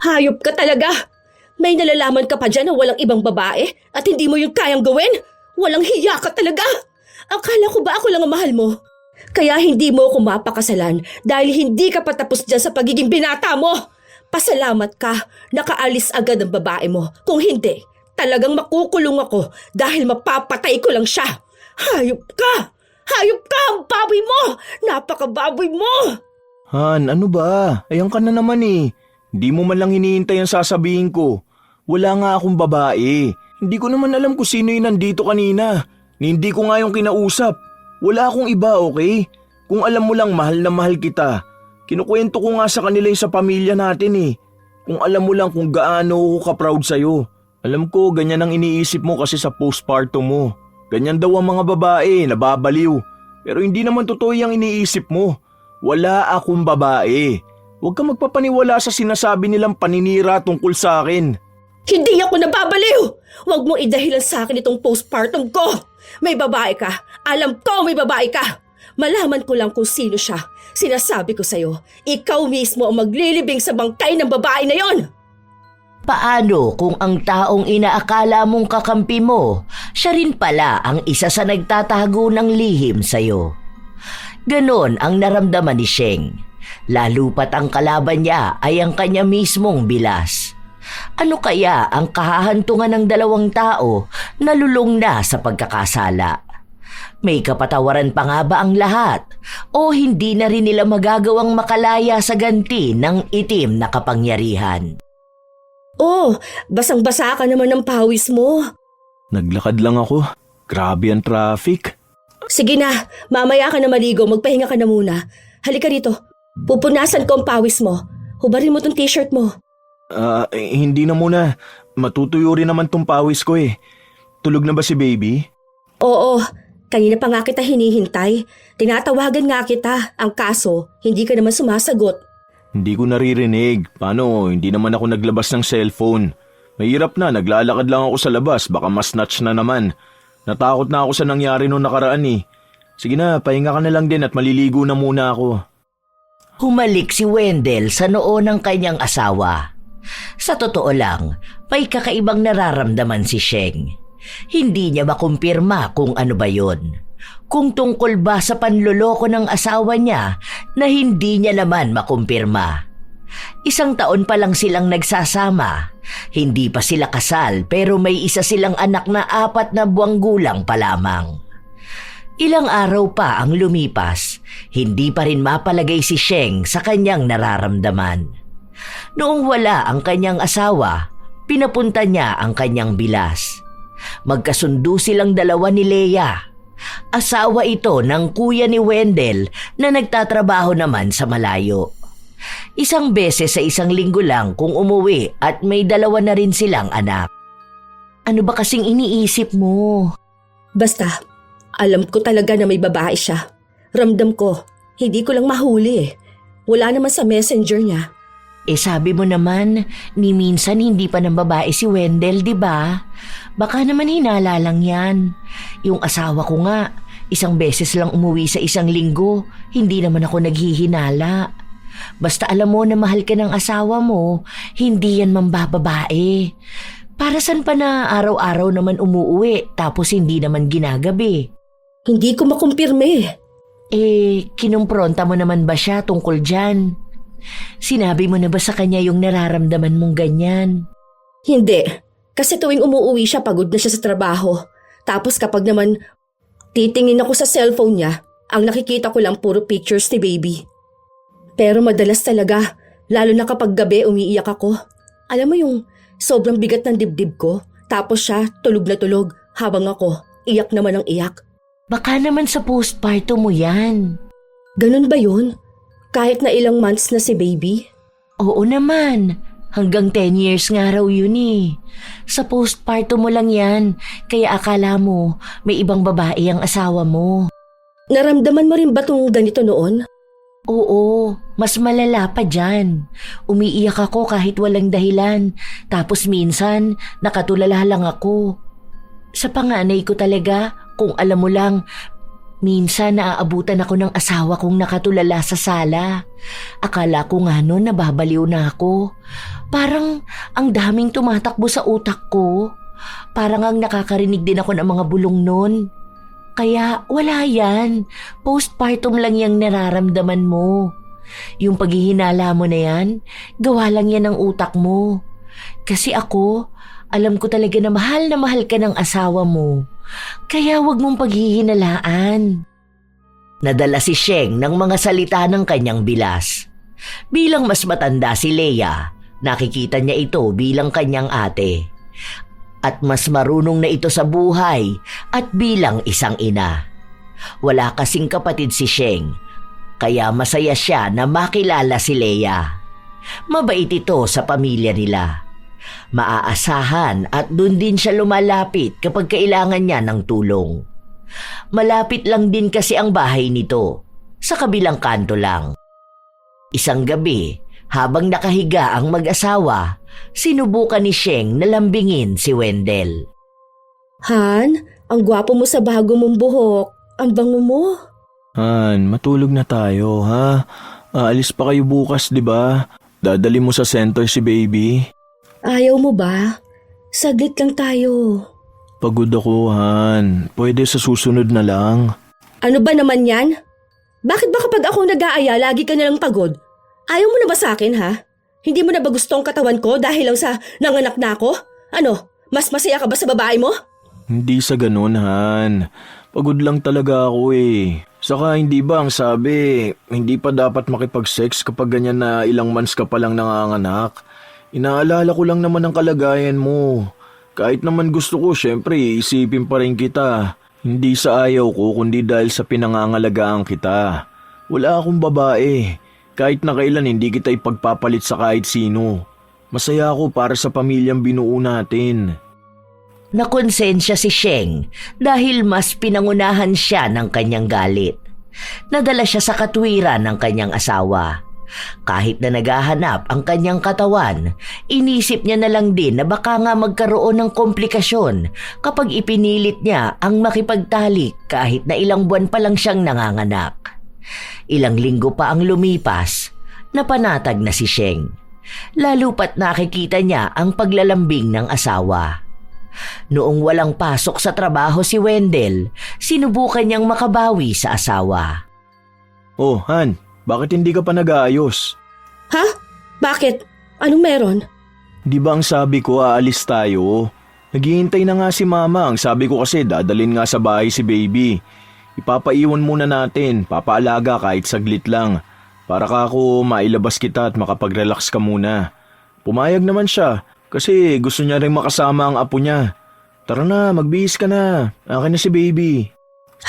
Hayop ka talaga! May nalalaman ka pa dyan na walang ibang babae at hindi mo yung kayang gawin? Walang hiya ka talaga! Akala ko ba ako lang ang mahal mo? Kaya hindi mo ako mapakasalan dahil hindi ka patapos dyan sa pagiging binata mo! Pasalamat ka, nakaalis agad ang babae mo. Kung hindi, talagang makukulong ako dahil mapapatay ko lang siya. Hayop ka! Hayop ka! Ang baboy mo! Napakababoy mo! Han, ano ba? Ayan ka na naman eh. Hindi mo man lang hinihintay ang sasabihin ko. Wala nga akong babae. Hindi ko naman alam kung sino yung nandito kanina. Hindi ko nga yung kinausap. Wala akong iba, okay? Kung alam mo lang mahal na mahal kita. Kinukwento ko nga sa kanila yung sa pamilya natin eh. Kung alam mo lang kung gaano ako ka-proud sa'yo. Alam ko, ganyan ang iniisip mo kasi sa postpartum mo. Ganyan daw ang mga babae, nababaliw. Pero hindi naman totoo yung iniisip mo. Wala akong babae. Huwag kang magpapaniwala sa sinasabi nilang paninira tungkol sa akin. Hindi ako nababaliw! Huwag mo idahilan sa akin itong postpartum ko! May babae ka! Alam ko may babae ka! Malaman ko lang kung sino siya. Sinasabi ko sa'yo, ikaw mismo ang maglilibing sa bangkay ng babae na yon! Paano kung ang taong inaakala mong kakampi mo, siya rin pala ang isa sa nagtatago ng lihim sa'yo? Ganon ang naramdaman ni Sheng. Lalo pat ang kalaban niya ay ang kanya mismong bilas. Ano kaya ang kahahantungan ng dalawang tao na lulong na sa pagkakasala? May kapatawaran pa nga ba ang lahat? O hindi na rin nila magagawang makalaya sa ganti ng itim na kapangyarihan? Oh, basang-basa ka naman ng pawis mo. Naglakad lang ako. Grabe ang traffic. Sige na, mamaya ka na maligo, magpahinga ka na muna. Halika rito, pupunasan ko ang pawis mo. Hubarin mo tong t-shirt mo. Hindi na muna. Matutuyo rin naman tong pawis ko eh. Tulog na ba si baby? Oo, kanina pa nga kita hinihintay. Tinatawagan nga kita. Ang kaso, hindi ka naman sumasagot. Hindi ko naririnig. Paano? Hindi naman ako naglabas ng cellphone. Mahirap na, naglalakad lang ako sa labas. Baka mas-snatch na naman. Natakot na ako sa nangyari noong nakaraan eh. Sige na, pahinga ka na lang din at maliligo na muna ako. Humalik si Wendell sa noo ng kanyang asawa. Sa totoo lang, may kakaibang nararamdaman si Sheng. Hindi niya makumpirma kung ano ba yun. Kung tungkol ba sa panloloko ng asawa niya na hindi niya naman makumpirma. 1 taon pa lang silang nagsasama. Hindi pa sila kasal pero may isa silang anak na 4 na buwang gulang pa lamang. Ilang araw pa ang lumipas, hindi pa rin mapalagay si Sheng sa kanyang nararamdaman. Noong wala ang kanyang asawa, pinapunta niya ang kanyang bilas. Magkasundo silang dalawa ni Leia. Asawa ito ng kuya ni Wendell na nagtatrabaho naman sa malayo. 1 beses sa 1 linggo lang kung umuwi at may 2 na rin silang anak. Ano ba kasing iniisip mo? Basta, alam ko talaga na may babae siya. Ramdam ko, hindi ko lang mahuli eh. Wala naman sa messenger niya. Sabi mo naman, ni minsan hindi pa ng babae si Wendell, di ba? Baka naman hinala lang yan. Yung asawa ko nga, 1 beses lang umuwi sa 1 linggo, hindi naman ako naghihinala. Basta alam mo na mahal ka ng asawa mo, hindi yan mambababae. Para san pa na araw-araw naman umuuwi tapos hindi naman ginagabi? Hindi ko makumpirme. Kinumpronta mo naman ba siya tungkol dyan? Sinabi mo na ba sa kanya yung nararamdaman mong ganyan? Hindi. Kasi tuwing umuuwi siya, pagod na siya sa trabaho. Tapos kapag naman titingin ako sa cellphone niya, ang nakikita ko lang puro pictures ni baby. Pero madalas talaga, lalo na kapag gabi umiiyak ako. Alam mo yung sobrang bigat ng dibdib ko, tapos siya tulog na tulog habang ako iyak naman ang iyak. Baka naman sa postpartum mo yan. Ganun ba yun? Kahit na ilang months na si baby? Oo naman. Hanggang 10 years nga raw yun eh. Sa postpartum mo lang yan, kaya akala mo may ibang babae ang asawa mo. Naramdaman mo rin ba itong ganito noon? Oo, mas malala pa dyan. Umiiyak ako kahit walang dahilan. Tapos minsan, nakatulala lang ako. Sa panganay ko talaga, kung alam mo lang, Minsan naaabutan ako ng asawa kong nakatulala sa sala. Akala ko nga noon nababaliw na ako. Parang ang daming tumatakbo sa utak ko. Parang ang nakakarinig din ako ng mga bulong noon. Kaya wala yan. Postpartum lang yung nararamdaman mo. Yung paghihinala mo na yan, gawa lang yan ng utak mo. Kasi ako, alam ko talaga na mahal ka ng asawa mo. Kaya wag mong paghihinalaan. Nadala si Sheng ng mga salita ng kanyang bilas. Bilang mas matanda si Leia, nakikita niya ito bilang kanyang ate. At mas marunong na ito sa buhay at bilang isang ina. Wala kasing kapatid si Sheng, kaya masaya siya na makilala si Leia. Mabait ito sa pamilya nila. Maaasahan at dun din siya lumalapit kapag kailangan niya ng tulong. Malapit lang din kasi ang bahay nito, sa kabilang kanto lang. Isang gabi, habang nakahiga ang mag-asawa, sinubukan ni Sheng na lambingin si Wendell. Han, ang gwapo mo sa bago mong buhok. Ang bango mo. Han, matulog na tayo, ha? Aalis pa kayo bukas, di ba? Dadali mo sa center si baby. Ayaw mo ba? Saglit lang tayo. Pagod ako, Han. Pwede sa susunod na lang. Ano ba naman yan? Bakit ba kapag ako nag-aaya, lagi ka nalang pagod? Ayaw mo na ba sa akin, ha? Hindi mo na ba gusto ang katawan ko dahil lang sa nanganak na ako? Ano, mas masaya ka ba sa babae mo? Hindi sa ganun, Han. Pagod lang talaga ako eh. Saka hindi ba ang sabi, hindi pa dapat makipag-sex kapag ganyan na ilang months ka palang nanganganak? Inaalala ko lang naman ang kalagayan mo. Kahit naman gusto ko, syempre, isipin pa rin kita. Hindi sa ayaw ko, kundi dahil sa pinangangalagaan kita. Wala akong babae. Kahit na kailan hindi kita ipagpapalit sa kahit sino. Masaya ako para sa pamilyang binuo natin. Nakonsensya si Sheng dahil mas pinangunahan siya ng kanyang galit. Nadala siya sa katwiran ng kanyang asawa. Kahit na naghahanap ang kanyang katawan, inisip niya na lang din na baka nga magkaroon ng komplikasyon kapag ipinilit niya ang makipagtalik kahit na ilang buwan pa lang siyang nanganganak. Ilang linggo pa ang lumipas, napanatag na si Sheng. Lalo pat nakikita niya ang paglalambing ng asawa. Noong walang pasok sa trabaho si Wendell, sinubukan niyang makabawi sa asawa. Oh, Han, bakit hindi ka pa nag-aayos? Ha? Bakit? Anong meron? Di ba ang sabi ko aalis tayo? Naghihintay na nga si Mama. Ang sabi ko kasi dadalhin nga sa bahay si baby. Ipapaiwan muna natin, papaalaga kahit saglit lang. Para ka ako mailabas kita at makapag-relax ka muna. Pumayag naman siya kasi gusto niya rin makasama ang apo niya. Tara na, magbihis ka na. Akin na si baby.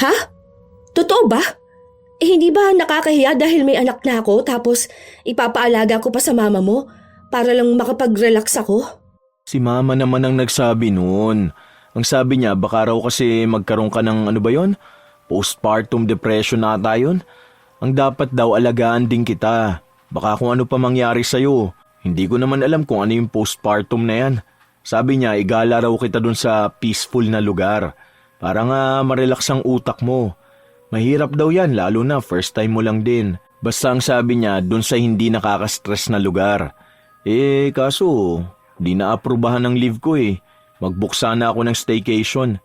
Ha? Totoo ba? Hindi ba nakakahiya dahil may anak na ako tapos ipapaalaga ko pa sa mama mo para lang makapag-relax ako? Si Mama naman ang nagsabi noon. Ang sabi niya baka raw kasi magkaroon ka ng ano ba yon? Postpartum depression na yun. Ang dapat daw alagaan din kita. Baka kung ano pa mangyari sa'yo. Hindi ko naman alam kung ano yung postpartum na yan. Sabi niya igala raw kita dun sa peaceful na lugar. Para nga marelax ang utak mo. Mahirap daw yan lalo na first time mo lang din. Basta ang sabi niya dun sa hindi nakaka-stress na lugar. Kaso di na-aprobahan ng leave ko eh. Mag-book sana ako ng staycation.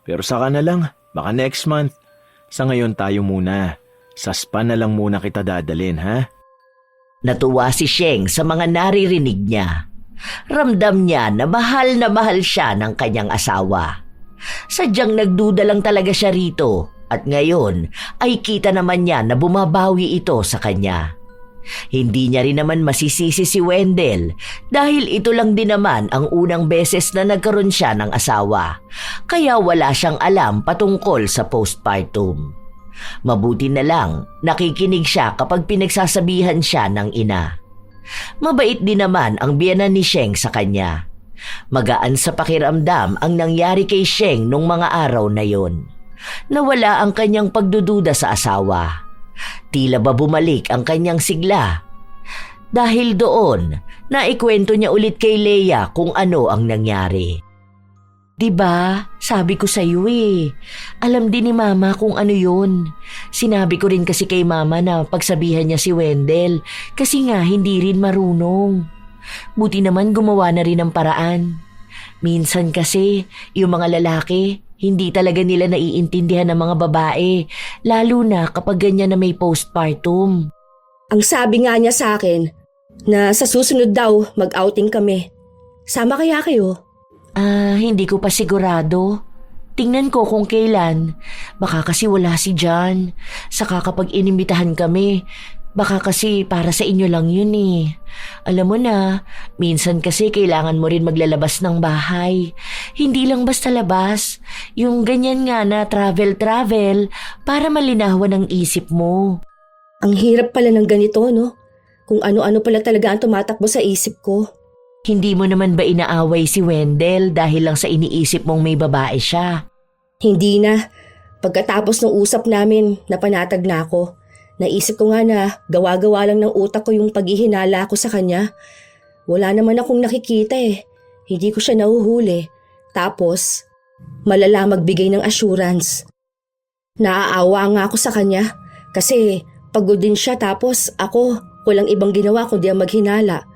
Pero saka na lang, baka next month. Sa ngayon tayo muna. Sa spa na lang muna kita dadalhin, ha? Natuwa si Sheng sa mga naririnig niya. Ramdam niya na mahal siya ng kanyang asawa. Sadyang nagduda lang talaga siya rito at ngayon ay kita naman niya na bumabawi ito sa kanya. Hindi niya rin naman masisisi si Wendell dahil ito lang din naman ang unang beses na nagkaroon siya ng asawa. Kaya wala siyang alam patungkol sa postpartum. Mabuti na lang nakikinig siya kapag pinagsasabihan siya ng ina. Mabait din naman ang biyenan ni Sheng sa kanya. Magaan sa pakiramdam ang nangyari kay Sheng nung mga araw na yon. Nawala ang kanyang pagdududa sa asawa. Tila ba bumalik ang kanyang sigla? Dahil doon, naikwento niya ulit kay Leia kung ano ang nangyari. 'Diba? Sabi ko sa'yo eh. Alam din ni Mama kung ano yun. Sinabi ko rin kasi kay Mama na pagsabihan niya si Wendell kasi nga hindi rin marunong. Buti naman gumawa na rin ng paraan. Minsan kasi, yung mga lalaki, hindi talaga nila naiintindihan ng mga babae, lalo na kapag ganyan na may postpartum. Ang sabi nga niya sa akin na sa susunod daw mag-outing kami. Sama kaya kayo? Hindi ko pa sigurado. Tingnan ko kung kailan. Baka kasi wala si John. Saka kapag inimbitahan kami, baka kasi para sa inyo lang yun eh. Alam mo na, minsan kasi kailangan mo rin maglalabas ng bahay. Hindi lang basta labas. Yung ganyan nga na travel para malinawan ang isip mo. Ang hirap pala ng ganito, no? Kung ano-ano pala talaga ang tumatakbo sa isip ko. Hindi mo naman ba inaaway si Wendell dahil lang sa iniisip mong may babae siya? Hindi na. Pagkatapos ng usap namin, napanatag na ako. Naisip ko nga na gawa-gawa lang ng utak ko yung paghihinala ko sa kanya. Wala naman akong nakikita eh. Hindi ko siya nahuhuli. Tapos, malala magbigay ng assurance. Naaawa nga ako sa kanya kasi pagod din siya tapos ako walang ibang ginawa kundi ang maghinala.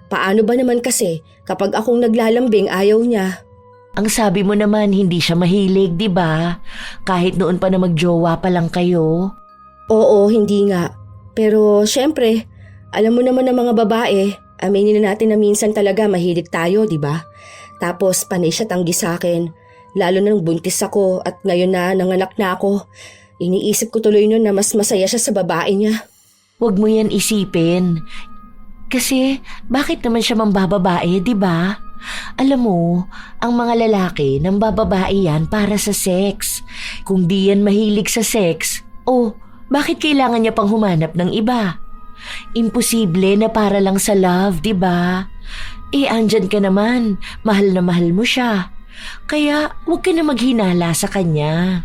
Paano ba naman kasi kapag akong naglalambing ayaw niya? Ang sabi mo naman hindi siya mahilig, di ba? Kahit noon pa na magjowa pa lang kayo. Oo, hindi nga. Pero syempre, alam mo naman ng mga babae, aminin na natin na minsan talaga mahilig tayo, di ba? Tapos panay siya tanggi sa akin. Lalo na nung buntis ako at ngayon na nanganak na ako. Iniisip ko tuloy nun na mas masaya siya sa babae niya. Huwag mo yan isipin. Kasi bakit naman siya mambababae, di ba? Alam mo, ang mga lalaki nambababae yan para sa sex. Kung di yan mahilig sa sex, bakit kailangan niya pang humanap ng iba? Imposible na para lang sa love, di ba? Andyan ka naman, mahal na mahal mo siya. Kaya huwag ka na maghinala sa kanya.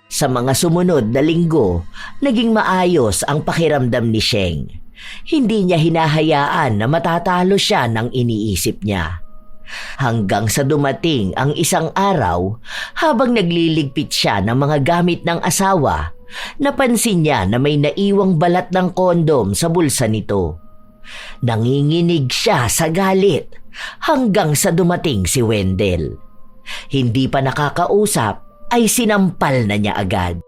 Sa mga sumunod na linggo, naging maayos ang pakiramdam ni Sheng. Hindi niya hinahayaan na matatalo siya ng iniisip niya. Hanggang sa dumating ang isang araw, habang nagliligpit siya ng mga gamit ng asawa, napansin niya na may naiwang balat ng kondom sa bulsa nito. Nanginginig siya sa galit hanggang sa dumating si Wendell. Hindi pa nakakausap ay sinampal na niya agad.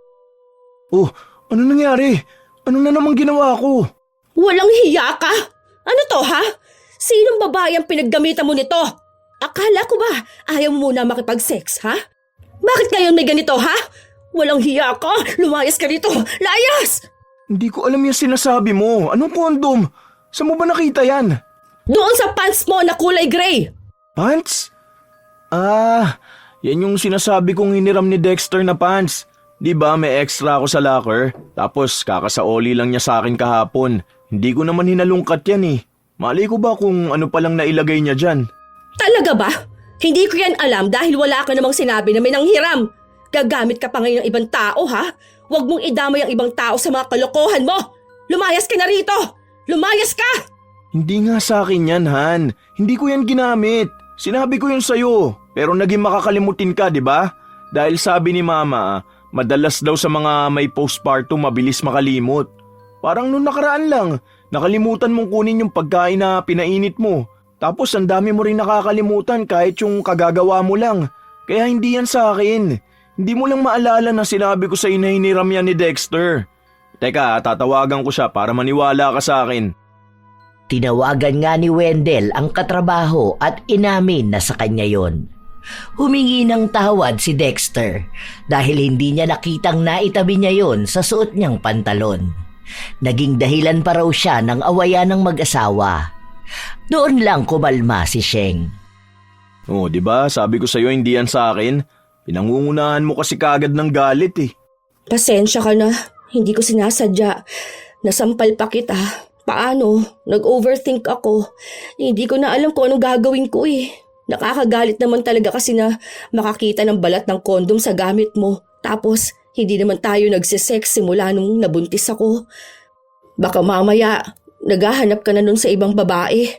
Oh, ano nangyari? Ano na namang ginawa ko? Walang hiya ka? Ano to ha? Sinong babae ang pinaggamitan mo nito? Akala ko ba ayaw mo muna makipag-sex ha? Bakit ngayon may ganito ha? Walang hiya ka? Lumayas ka dito! Layas! Hindi ko alam yung sinasabi mo. Anong kondom? Saan mo ba nakita yan? Doon sa pants mo na kulay gray! Pants? Yan yung sinasabi kong hiniram ni Dexter na pants. Di ba may extra ako sa locker? Tapos kakasaoli lang niya sa akin kahapon. Hindi ko naman hinalungkat yan eh. Malay ko ba kung ano palang nailagay niya dyan? Talaga ba? Hindi ko yan alam dahil wala ka namang sinabi na may nanghiram. Gagamit ka pa ngayon ng ibang tao ha? Huwag mong idamay ang ibang tao sa mga kalokohan mo. Lumayas ka na rito! Lumayas ka! Hindi nga sa akin yan, Han. Hindi ko yan ginamit. Sinabi ko yun sa'yo. Pero naging makakalimutin ka, di ba? Dahil sabi ni Mama, madalas daw sa mga may postpartum mabilis makalimot. Parang nung nakaraan lang, nakalimutan mong kunin yung pagkain na pinainit mo. Tapos ang dami mo rin nakakalimutan kahit yung kagagawa mo lang. Kaya hindi yan sa akin. Hindi mo lang maalala na sinabi ko sa na hiniram yan ni Dexter. Teka, tatawagan ko siya para maniwala ka sa akin. Tinawagan nga ni Wendell ang katrabaho at inamin na sa kanya yon. Humingi ng tawad si Dexter dahil hindi niya nakitang naitabi niya yon sa suot niyang pantalon. Naging dahilan pa raw siya ng awayan ng mag-asawa. Doon lang kumalma si Sheng. Oh, di ba? Sabi ko sa'yo hindi yan sa akin. Pinangungunahan mo kasi kagad ng galit eh. Pasensya ka na. Hindi ko sinasadya. Nasampal pa kita. Paano? Nag-overthink ako. Hindi ko na alam kung anong gagawin ko eh. Nakakagalit naman talaga kasi na makakita ng balat ng kondom sa gamit mo. Tapos, hindi naman tayo nagsisex simula nung nabuntis ako. Baka mamaya, naghahanap ka na nun sa ibang babae.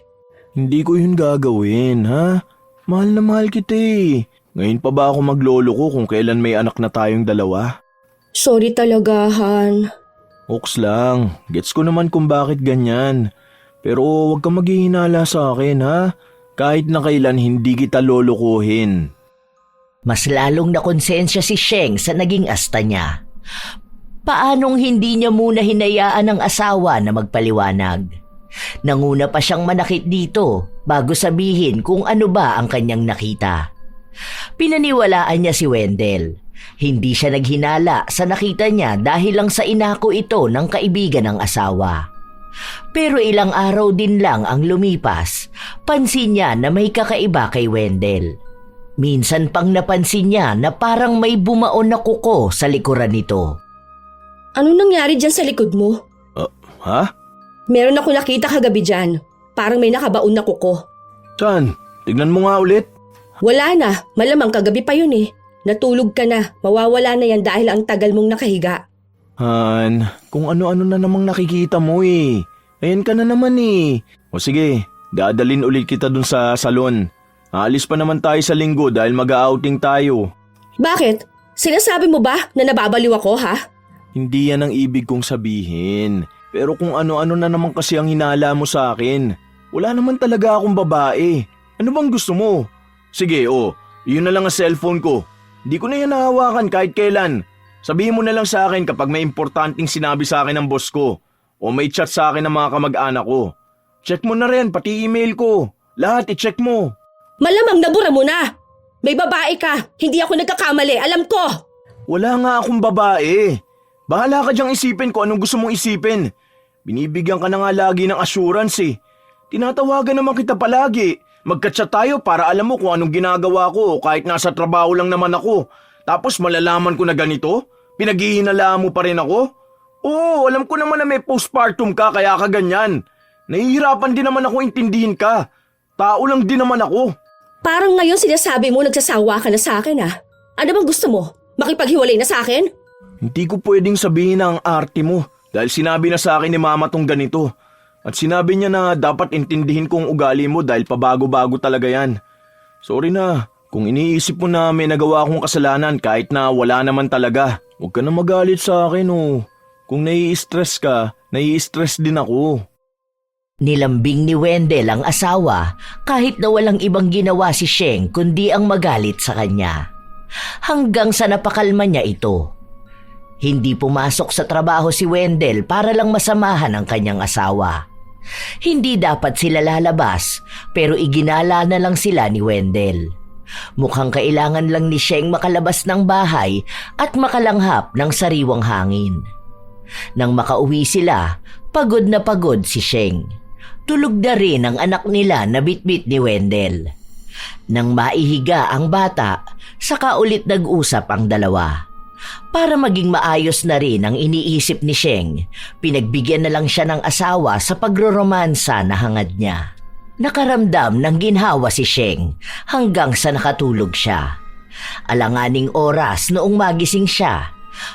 Hindi ko yun gagawin, ha? Mahal na mahal kita eh. Ngayon pa ba ako maglolo ko kung kailan may anak na tayong dalawa? Sorry talaga, Han. Oks lang, gets ko naman kung bakit ganyan. Pero huwag kang maghihinala sa akin ha. Kahit na kailan hindi kita lolokohin. Mas lalong nakonsensya si Sheng sa naging asta niya. Paanong hindi niya muna hinayaan ang asawa na magpaliwanag? Nanguna pa siyang manakit dito bago sabihin kung ano ba ang kanyang nakita. Pinaniwalaan niya si Wendell. Hindi siya naghinala sa nakita niya dahil lang sa inako ito ng kaibigan ng asawa. Pero ilang araw din lang ang lumipas, pansin niya na may kakaiba kay Wendell. Minsan pang napansin niya na parang may bumaon na kuko sa likuran nito. Ano nangyari dyan sa likod mo? Ha? Meron ako nakita kagabi dyan. Parang may nakabaon na kuko. Saan? Tignan mo nga ulit. Wala na, malamang kagabi pa yun eh. Natulog ka na, mawawala na yan dahil ang tagal mong nakahiga. Han, kung ano-ano na namang nakikita mo eh. Ayan ka na naman eh. O sige, dadalin ulit kita dun sa salon. Aalis pa naman tayo sa linggo dahil mag-outing tayo. Bakit? Sinasabi mo ba na nababaliw ako ha? Hindi yan ang ibig kong sabihin. Pero kung ano-ano na naman kasi ang hinala mo sa akin. Wala naman talaga akong babae. Ano bang gusto mo? Sige, yun na lang ang cellphone ko. Di ko na yan nahawakan kahit kailan. Sabihin mo na lang sa akin kapag may importanteng sinabi sa akin ng boss ko o may chat sa akin ng mga kamag-anak ko. Check mo na rin, pati email ko. Lahat i-check mo. Malamang nabura mo na. May babae ka, hindi ako nagkakamali, alam ko. Wala nga akong babae. Bahala ka diyang isipin kung anong gusto mong isipin. Binibigyan ka na nga lagi ng assurance eh. Tinatawagan naman kita palagi. Magka-chat tayo para alam mo kung anong ginagawa ko kahit nasa trabaho lang naman ako. Tapos malalaman ko na ganito? Pinaghihinalaan mo pa rin ako? Oo, alam ko naman na may postpartum ka kaya ka ganyan. Nahihirapan din naman ako intindihin ka. Tao lang din naman ako. Parang ngayon sinasabi mo nagsasawa ka na sa akin ah. Ano bang gusto mo? Makipaghiwalay na sa akin? Hindi ko pwedeng sabihin na ang arte mo dahil sinabi na sa akin ni mama tong ganito. At sinabi niya na dapat intindihin ko ang ugali mo dahil pabago-bago talaga yan. Sorry na, kung iniisip mo na may nagawa akong kasalanan kahit na wala naman talaga, huwag ka na magalit sa akin oh. Kung nai-stress ka, nai-stress din ako. Nilambing ni Wendell ang asawa kahit na walang ibang ginawa si Sheng kundi ang magalit sa kanya. Hanggang sa napakalma niya ito. Hindi pumasok sa trabaho si Wendell para lang masamahan ang kanyang asawa. Hindi dapat sila lalabas pero iginala na lang sila ni Wendell. Mukhang kailangan lang ni Sheng makalabas ng bahay at makalanghap ng sariwang hangin. Nang makauwi sila, pagod na pagod si Sheng. Tulog na rin ang anak nila na bitbit ni Wendell. Nang maihiga ang bata, saka ulit nag-usap ang dalawa. Para maging maayos na rin ang iniisip ni Sheng, pinagbigyan na lang siya ng asawa sa pagroromansa na hangad niya. Nakaramdam ng ginhawa si Sheng hanggang sa nakatulog siya. Alanganing oras noong magising siya.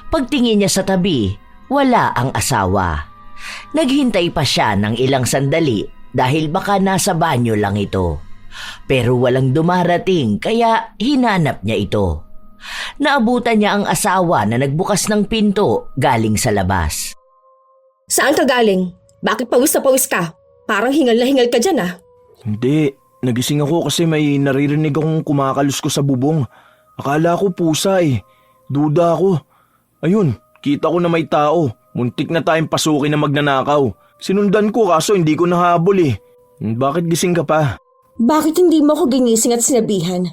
Pagtingin niya sa tabi, wala ang asawa. Naghintay pa siya ng ilang sandali dahil baka nasa banyo lang ito. Pero walang dumarating kaya hinanap niya ito. Naabutan niya ang asawa na nagbukas ng pinto galing sa labas. Saan ka galing? Bakit pawis na pawis ka? Parang hingal na hingal ka dyan ah. Hindi, nagising ako kasi may naririnig akong kumakalusko sa bubong. Akala ko pusa eh. Duda ako. Ayun, kita ko na may tao. Muntik na tayong pasukin na magnanakaw. Sinundan ko kaso hindi ko nahabol eh. Bakit gising ka pa? Bakit hindi mo ako ginising at sinabihan?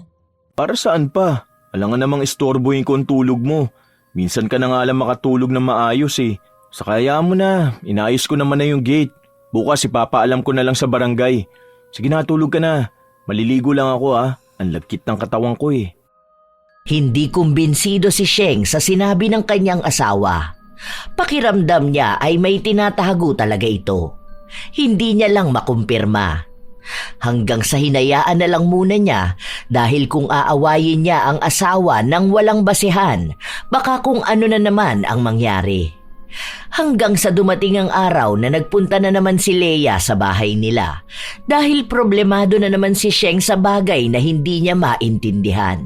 Para saan pa? Alangan namang istorbohin ko ang tulog mo. Minsan ka na nga lang makatulog na maayos eh. Sakaya mo na, inayos ko naman na yung gate. Bukas ipapaalam ko na lang sa barangay. Sige na, tulog ka na. Maliligo lang ako ah. Ang lagkit ng katawan ko eh. Hindi kumbinsido si Sheng sa sinabi ng kanyang asawa. Pakiramdam niya ay may tinatago talaga ito. Hindi niya lang makumpirma. Hanggang sa hinayaan na lang muna niya dahil kung aawayin niya ang asawa ng walang basihan, baka kung ano na naman ang mangyari. Hanggang sa dumating ang araw na nagpunta na naman si Leia sa bahay nila dahil problemado na naman si Sheng sa bagay na hindi niya maintindihan.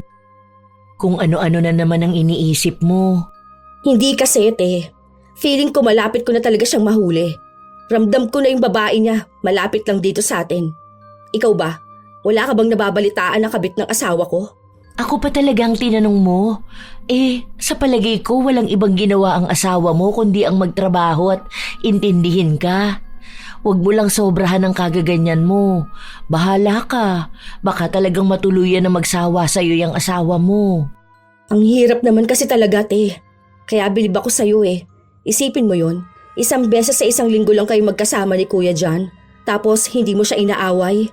Kung ano-ano na naman ang iniisip mo. Hindi kasi, te. Feeling ko malapit ko na talaga siyang mahuli. Ramdam ko na yung babae niya, malapit lang dito sa atin. Ikaw ba? Wala ka bang nababalitaan na kabit ng asawa ko? Ako pa talagang tinanong mo. Sa palagay ko walang ibang ginawa ang asawa mo kundi ang magtrabaho at intindihin ka. Huwag mo lang sobrahan ng kagaganyan mo. Bahala ka. Baka talagang matuluyan na magsawa sa'yo yung asawa mo. Ang hirap naman kasi talaga, te. Kaya bilib ako sa'yo eh. Isipin mo yon. Isang beses sa isang linggo lang kayo magkasama ni Kuya John. Tapos hindi mo siya inaaway.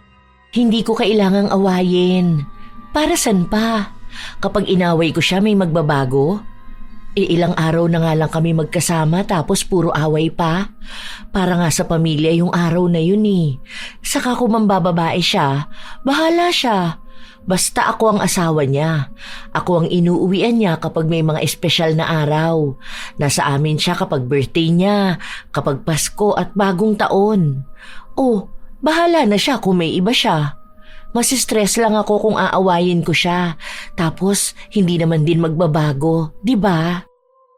Hindi ko kailangang awayin. Para san pa? Kapag inaway ko siya may magbabago? Ilang araw na nga lang kami magkasama tapos puro away pa. Para nga sa pamilya yung araw na yun eh. Saka kung mambababae siya, bahala siya. Basta ako ang asawa niya. Ako ang inuuwian niya kapag may mga espesyal na araw. Nasa amin siya kapag birthday niya, kapag Pasko at bagong taon. Bahala na siya kung may iba siya. Masistress lang ako kung aawayin ko siya. Tapos, hindi naman din magbabago, di ba?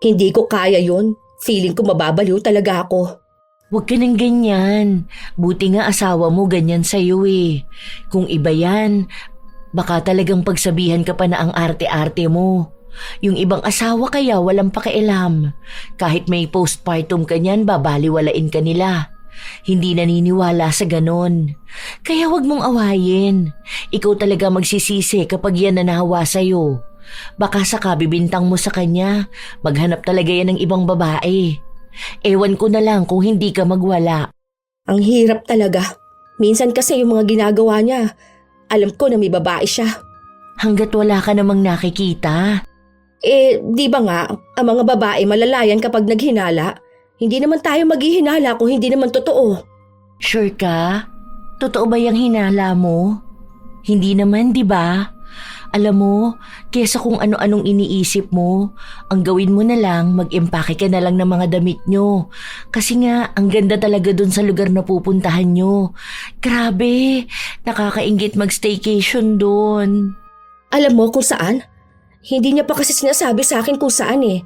Hindi ko kaya yun. Feeling ko mababaliw talaga ako. Huwag ka nang ganyan. Buti nga asawa mo ganyan sa'yo eh. Kung iba yan, baka talagang pagsabihan ka pa na ang arte-arte mo. Yung ibang asawa kaya walang pakialam. Kahit may postpartum ka niyan, babaliwalain ka nila. Hindi naniniwala sa ganon. Kaya wag mong awayin. Ikaw talaga magsisisi kapag yan nanahawa sa'yo. Baka sa kabibintang mo sa kanya, maghanap talaga yan ng ibang babae. Ewan ko na lang kung hindi ka magwala. Ang hirap talaga. Minsan kasi yung mga ginagawa niya, alam ko na may babae siya. Hanggat wala ka namang nakikita. Di ba nga, ang mga babae malalayan kapag naghinala? Hindi naman tayo maghihinala kung hindi naman totoo. Sure ka? Totoo ba yung hinala mo? Hindi naman, di ba? Alam mo, kesa kung ano-anong iniisip mo, ang gawin mo na lang, mag-impake ka na lang ng mga damit nyo. Kasi nga, ang ganda talaga dun sa lugar na pupuntahan nyo. Grabe, nakakainggit mag-staycation dun. Alam mo kung saan? Hindi niya pa kasi sinasabi sa akin kung saan eh.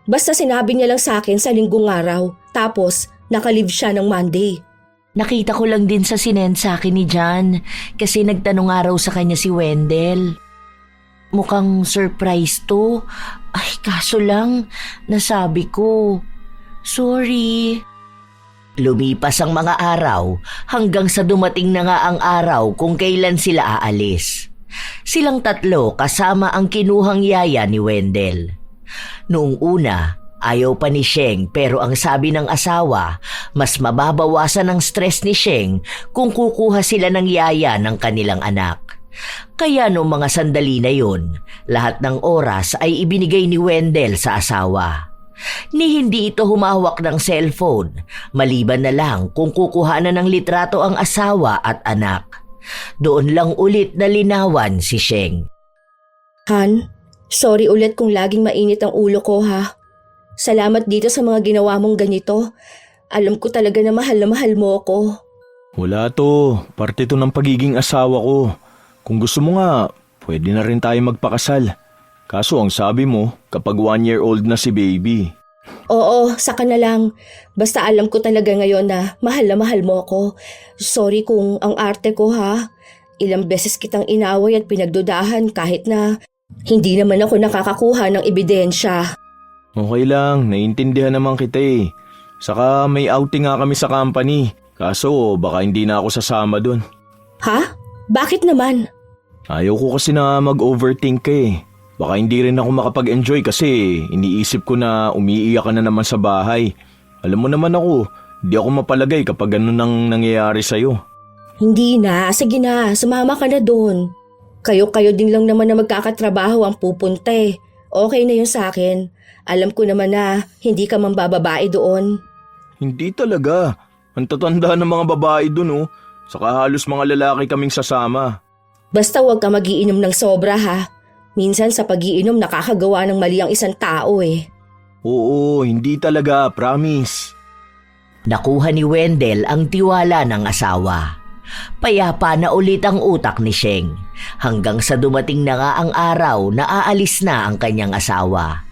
Basta sinabi niya lang sa akin sa linggong araw, tapos nakalive siya ng Monday. Nakita ko lang din sa sinend sa akin ni John kasi nagtanong araw sa kanya si Wendell. Mukhang surprise to. Ay, kaso lang, nasabi ko. Sorry. Lumipas ang mga araw hanggang sa dumating na nga ang araw kung kailan sila aalis. Silang tatlo kasama ang kinuhang yaya ni Wendell. Noong una, ayaw pa ni Sheng pero ang sabi ng asawa, mas mababawasan ang stress ni Sheng kung kukuha sila ng yaya ng kanilang anak. Kaya noong mga sandali na yun, lahat ng oras ay ibinigay ni Wendell sa asawa. Ni hindi ito humawak ng cellphone, maliban na lang kung kukuhanan ng litrato ang asawa at anak. Doon lang ulit nalinawan si Sheng. Han, sorry ulit kung laging mainit ang ulo ko ha. Salamat dito sa mga ginawa mong ganito. Alam ko talaga na mahal mo ako. Wala to. Parte to ng pagiging asawa ko. Kung gusto mo nga, pwede na rin tayo magpakasal. Kaso ang sabi mo, kapag 1-year-old na si baby. Oo, saka na lang. Basta alam ko talaga ngayon na mahal mo ako. Sorry kung ang arte ko ha. Ilang beses kitang inaway at pinagdudahan kahit na hindi naman ako nakakakuha ng ebidensya. Okay lang, naiintindihan naman kita eh. Saka may outing nga kami sa company. Kaso baka hindi na ako sasama dun. Ha? Bakit naman? Ayaw ko kasi na mag-overthink ka eh. Baka hindi rin ako makapag-enjoy kasi iniisip ko na umiiyak ka na naman sa bahay. Alam mo naman ako, di ako mapalagay kapag ganun nang nangyayari sa'yo. Hindi na, sige na, sumama ka na dun. Kayo din lang naman na magkakatrabaho ang pupunta eh. Okay na yun sa akin. Alam ko naman na hindi ka man bababae doon. Hindi talaga. Ang tatanda ng mga babae dun oh. Saka halos mga lalaki kaming sasama. Basta huwag ka magiinom ng sobra ha. Minsan sa pagiinom nakakagawa ng mali ang isang tao eh. Oo, hindi talaga, promise. Nakuha ni Wendell ang tiwala ng asawa. Payapa na ulit ang utak ni Sheng hanggang sa dumating na nga ang araw na aalis na ang kanyang asawa.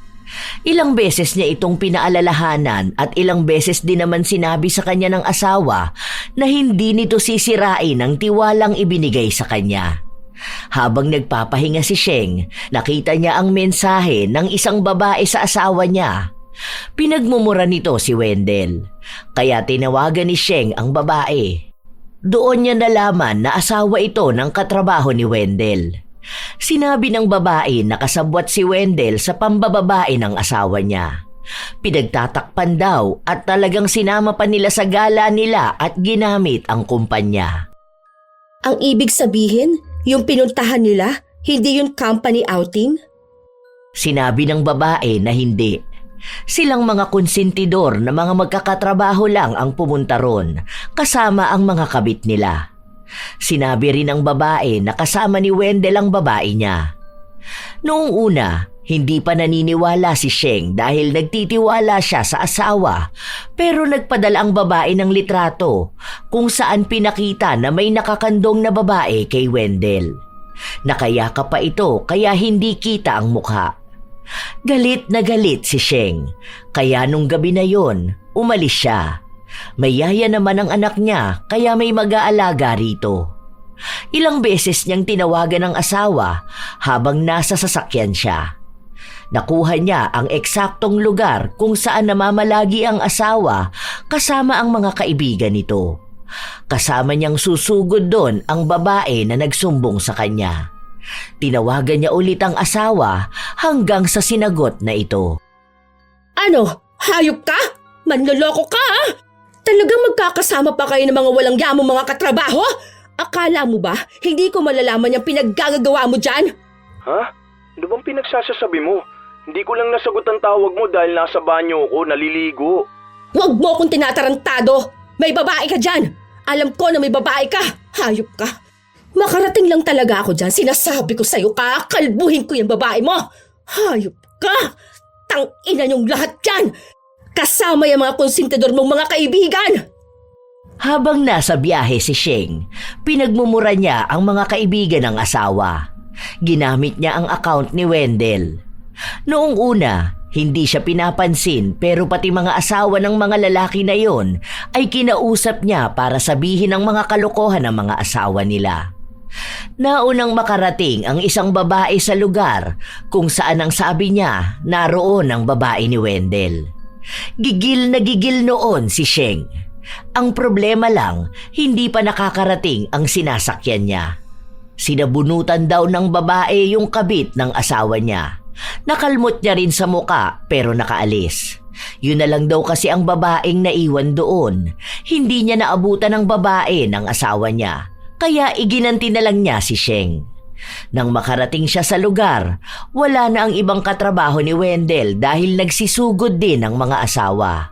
Ilang beses niya itong pinaalalahanan at ilang beses din naman sinabi sa kanya ng asawa na hindi nito sisirain ang tiwalang ibinigay sa kanya. Habang nagpapahinga si Sheng, nakita niya ang mensahe ng isang babae sa asawa niya. Pinagmumura nito si Wendell, kaya tinawagan ni Sheng ang babae. Doon niya nalaman na asawa ito ng katrabaho ni Wendell. Sinabi ng babae na kasabwat si Wendell sa pambababae ng asawa niya. Pinagtatakpan daw at talagang sinama pa nila sa gala nila at ginamit ang kumpanya. Ang ibig sabihin, yung pinuntahan nila, hindi yung company outing? Sinabi ng babae na hindi. Silang mga konsentidor na mga magkakatrabaho lang ang pumunta ron, kasama ang mga kabit nila. Sinabi rin ng babae na kasama ni Wendell ang babae niya. Noong una, hindi pa naniniwala si Sheng dahil nagtitiwala siya sa asawa, pero nagpadala ang babae ng litrato kung saan pinakita na may nakakandong na babae kay Wendell. Nakayakap pa ito kaya hindi kita ang mukha. Galit na galit si Sheng, kaya nung gabi na yon, umalis siya. May yaya naman ang anak niya kaya may mag-aalaga rito. Ilang beses niyang tinawagan ang asawa habang nasa sasakyan siya. Nakuha niya ang eksaktong lugar kung saan namamalagi ang asawa kasama ang mga kaibigan nito. Kasama niyang susugod doon ang babae na nagsumbong sa kanya. Tinawagan niya ulit ang asawa hanggang sa sinagot na ito. Ano? Hayop ka? Manloloko ka ha? Talagang magkakasama pa kayo ng mga walang yamong mga katrabaho? Akala mo ba hindi ko malalaman yung pinaggagawa mo dyan? Ha? Ano bang pinagsasasabi mo? Hindi ko lang nasagot ang tawag mo dahil nasa banyo ako, naliligo. Huwag mo akong tinatarantado! May babae ka dyan! Alam ko na may babae ka! Hayop ka! Makarating lang talaga ako dyan. Sinasabi ko sa'yo, kakalbuhin ko yung babae mo! Hayop ka! Tang-ina niyong lahat dyan! Kasama yung mga konsentidor mong mga kaibigan! Habang nasa biyahe si Sheng, pinagmumura niya ang mga kaibigan ng asawa. Ginamit niya ang account ni Wendell. Noong una, hindi siya pinapansin pero pati mga asawa ng mga lalaki na yon ay kinausap niya para sabihin ang mga kalokohan ng mga asawa nila. Naunang makarating ang isang babae sa lugar kung saan ang sabi niya naroon ang babae ni Wendell. Gigil na gigil noon si Sheng. Ang problema lang, hindi pa nakakarating ang sinasakyan niya. Sinabunutan daw ng babae yung kabit ng asawa niya. Nakalmot niya rin sa muka pero nakaalis. Yun na lang daw kasi ang babaeng naiwan doon. Hindi niya naabutan ang babae ng asawa niya, kaya iginanti na lang niya si Sheng. Nang makarating siya sa lugar, wala na ang ibang katrabaho ni Wendell dahil nagsisugod din ang mga asawa.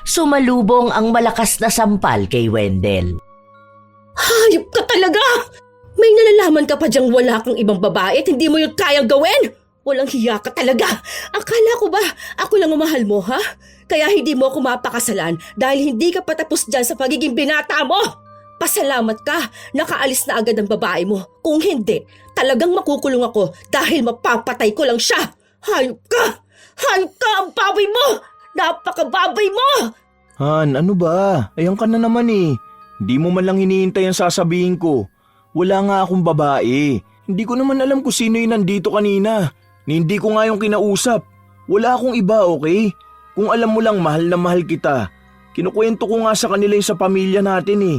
Sumalubong ang malakas na sampal kay Wendell. Hayop ka talaga! May nalalaman ka pa diyang wala kang ibang babae at hindi mo yun kayang gawin? Walang hiya ka talaga! Akala ko ba ako lang ang mahal mo, ha? Kaya hindi mo ako mapakasalan dahil hindi ka patapos dyan sa pagiging binata mo! Pasalamat ka, nakaalis na agad ang babae mo. Kung hindi, talagang makukulong ako dahil mapapatay ko lang siya. Hayop ka! Hayop ka ang baboy mo! Napakababoy mo! Han, ano ba? Ayan ka na naman eh. Hindi mo man lang hinihintay ang sasabihin ko. Wala nga akong babae. Hindi ko naman alam kung sino yung nandito kanina. Hindi ko nga yung kinausap. Wala akong iba, okay? Kung alam mo lang mahal na mahal kita. Kinukwento ko nga sa kanila yung sa pamilya natin eh.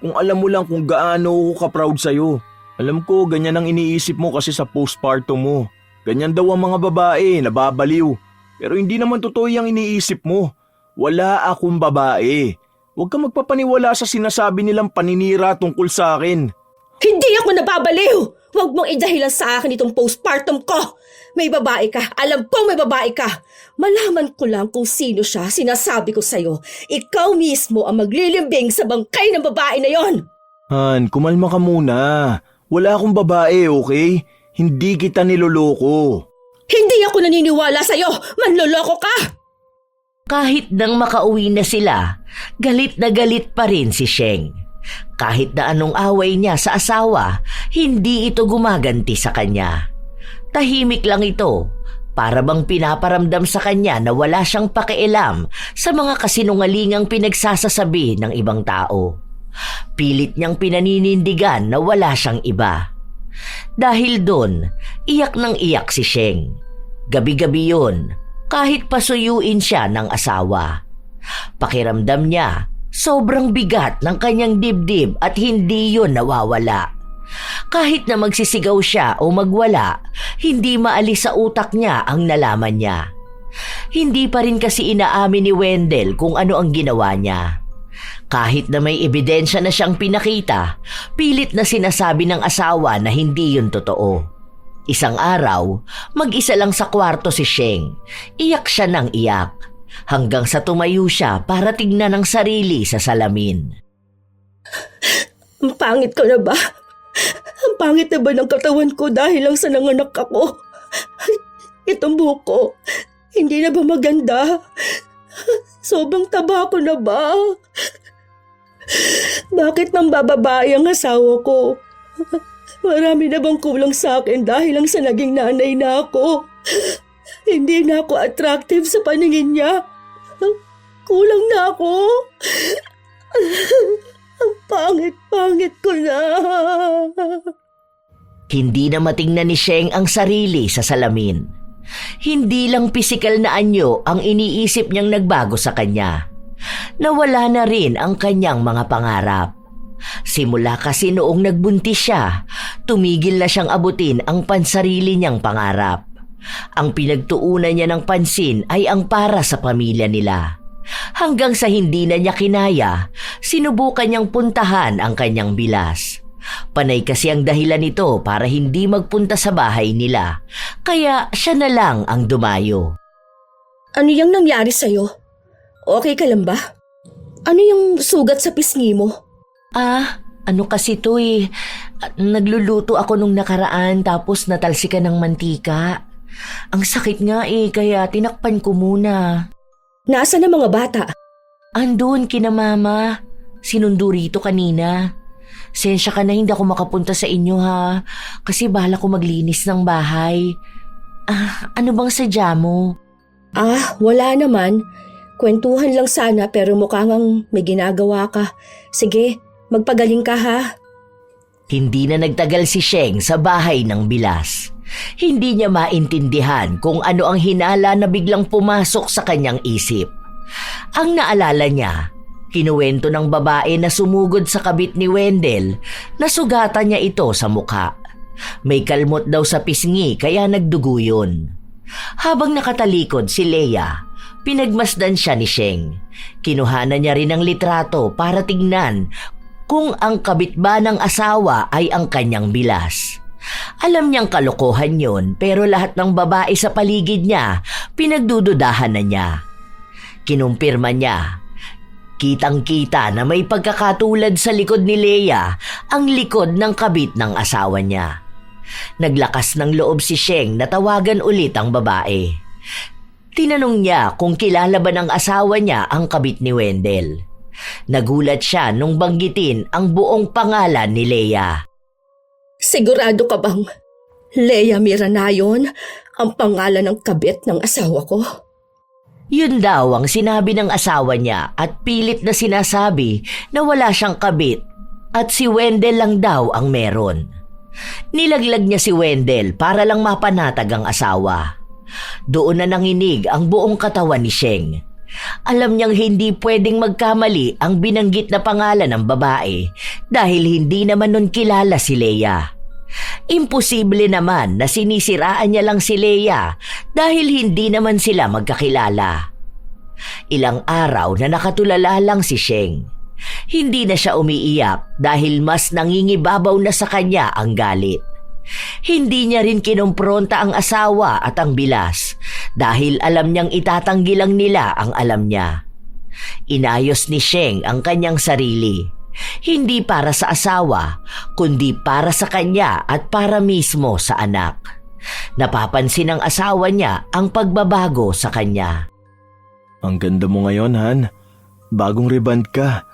Kung alam mo lang kung gaano ako ka-proud sa'yo. Alam ko, ganyan ang iniisip mo kasi sa postpartum mo. Ganyan daw ang mga babae, nababaliw. Pero hindi naman totoo yung iniisip mo. Wala akong babae. Huwag ka magpapaniwala sa sinasabi nilang paninira tungkol sa akin. Hindi ako nababaliw! Huwag mong idahilan sa akin itong postpartum ko! May babae ka, alam ko may babae ka! Malaman ko lang kung sino siya, sinasabi ko sa'yo. Ikaw mismo ang maglilimbing sa bangkay ng babae na yon! Han, kumalma ka muna. Wala akong babae, okay? Hindi kita niloloko. Hindi ako naniniwala sa'yo! Manloloko ka! Kahit nang makauwi na sila, galit na galit pa rin si Sheng. Kahit na anong away niya sa asawa, hindi ito gumaganti sa kanya. Tahimik lang ito, para bang pinaparamdam sa kanya na wala siyang pakialam sa mga kasinungalingang pinagsasasabi ng ibang tao. Pilit niyang pinaninindigan na wala siyang iba. Dahil doon, iyak ng iyak si Sheng. Gabi-gabi yun, kahit pasuyuin siya ng asawa. Pakiramdam niya, sobrang bigat ng kanyang dibdib at hindi yun nawawala. Kahit na magsisigaw siya o magwala, hindi maalis sa utak niya ang nalaman niya. Hindi pa rin kasi inaamin ni Wendell kung ano ang ginawa niya. Kahit na may ebidensya na siyang pinakita, pilit na sinasabi ng asawa na hindi yun totoo. Isang araw, mag-isa lang sa kwarto si Sheng. Iyak siya ng iyak, hanggang sa tumayo siya para tignan ang sarili sa salamin. Ang pangit ko na ba? Ang pangit na ba ng katawan ko dahil lang sa nanganak ako? Itong buhok ko, hindi na ba maganda? Sobrang taba ko na ba? Bakit nang bababae ang asawa ko? Marami na bang kulang sa akin dahil lang sa naging nanay na ako? Hindi na ako attractive sa paningin niya. Kulang na ako. Ang pangit-pangit ko na. Hindi na matingnan ni Sheng ang sarili sa salamin. Hindi lang pisikal na anyo ang iniisip niyang nagbago sa kanya. Nawala na rin ang kanyang mga pangarap. Simula kasi noong nagbuntis siya, tumigil na siyang abutin ang pansarili niyang pangarap. Ang pinagtuunan niya ng pansin ay ang para sa pamilya nila. Hanggang sa hindi na niya kinaya, sinubukan niyang puntahan ang kanyang bilas. Panay kasi ang dahilan nito para hindi magpunta sa bahay nila, kaya siya na lang ang dumayo. Ano yung nangyari sa'yo? Okay ka lang ba? Ano yung sugat sa pisngi mo? Ano kasi to eh. Nagluluto ako nung nakaraan tapos natalsikan ng mantika. Ang sakit nga eh, kaya tinakpan ko muna. Nasaan ang mga bata? Andun kina mama. Sinundo rito kanina. Sensya ka na hindi ako makapunta sa inyo ha. Kasi bahala ko maglinis ng bahay. Ano bang sadya mo? Wala naman. Kwentuhan lang sana pero mukhang may ginagawa ka. Sige, magpagaling ka ha. Hindi na nagtagal si Sheng sa bahay ng bilas. Hindi niya maintindihan kung ano ang hinala na biglang pumasok sa kanyang isip. Ang naalala niya, kinuwento ng babae na sumugod sa kabit ni Wendell na sugatan niya ito sa mukha. May kalmot daw sa pisngi kaya nagdugo yun. Habang nakatalikod si Leia, pinagmasdan siya ni Sheng. Kinuhanan niya rin ang litrato para tignan kung ang kabit ba ng asawa ay ang kanyang bilas. Alam niyang kalokohan yon pero lahat ng babae sa paligid niya pinagdududahan na niya. Kinumpirma niya. Kitang-kita na may pagkakatulad sa likod ni Leia ang likod ng kabit ng asawa niya. Naglakas ng loob si Sheng na tawagan ulit ang babae. Tinanong niya kung kilala ba ng asawa niya ang kabit ni Wendell. Nagulat siya nung banggitin ang buong pangalan ni Leia. Sigurado ka bang Leia Miranayon ang pangalan ng kabit ng asawa ko? Yun daw ang sinabi ng asawa niya at pilit na sinasabi na wala siyang kabit at si Wendell lang daw ang meron. Nilaglag niya si Wendell para lang mapanatag ang asawa. Doon na nanginig ang buong katawan ni Sheng. Alam niyang hindi pwedeng magkamali ang binanggit na pangalan ng babae dahil hindi naman nun kilala si Leia. Imposible naman na sinisiraan niya lang si Leia dahil hindi naman sila magkakilala. Ilang araw na nakatulala lang si Sheng. Hindi na siya umiiyak dahil mas nangingibabaw na sa kanya ang galit. Hindi niya rin kinompronta ang asawa at ang bilas dahil alam niyang itatanggi lang nila ang alam niya. Inayos ni Sheng ang kanyang sarili. Hindi para sa asawa, kundi para sa kanya at para mismo sa anak. Napapansin ng asawa niya ang pagbabago sa kanya. Ang ganda mo ngayon, Han. Bagong reband ka.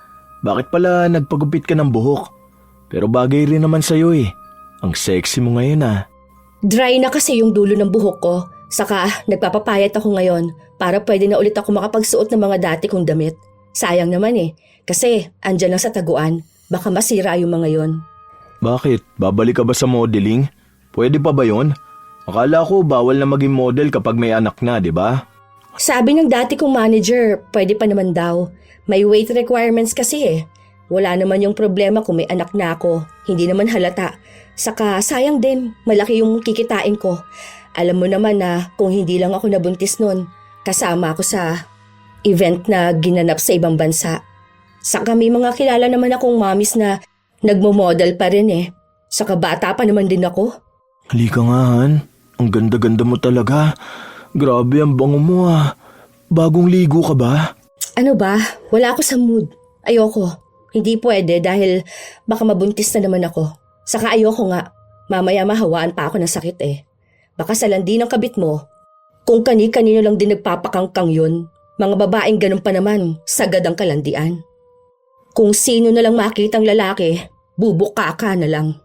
Bakit pala nagpagupit ka ng buhok? Pero bagay rin naman sa'yo eh. Ang sexy mo ngayon ah. Dry na kasi yung dulo ng buhok ko. Saka nagpapapayat ako ngayon para pwede na ulit ako makapagsuot ng mga dati kong damit. Sayang naman eh. Kasi andyan lang sa taguan. Baka masira yung mga yon. Bakit? Babalik ka ba sa modeling? Pwede pa ba yon? Akala ko bawal na maging model kapag may anak na, di ba? Sabi ng dati kong manager, pwede pa naman daw. May weight requirements kasi eh. Wala naman yung problema kung may anak na ako. Hindi naman halata. Saka sayang din, malaki yung kikitain ko. Alam mo naman na kung hindi lang ako nabuntis nun, kasama ako sa event na ginanap sa ibang bansa. Saka may mga kilala naman akong mamis na nagmo-model pa rin eh. Saka bata pa naman din ako. Halika nga, Han. Ang ganda-ganda mo talaga. Grabe ang bango mo ah. Bagong ligo ka ba? Ano ba? Wala ako sa mood. Ayoko. Hindi pwede dahil baka mabuntis na naman ako. Saka ayoko nga. Mamaya mahawaan pa ako ng sakit eh. Baka sa landi ng kabit mo. Kung kani-kanino lang din nagpapakangkang yun. Mga babaeng ganun pa naman, sagad ang kalandian. Kung sino na lang makitang lalaki, bubuka ka na lang.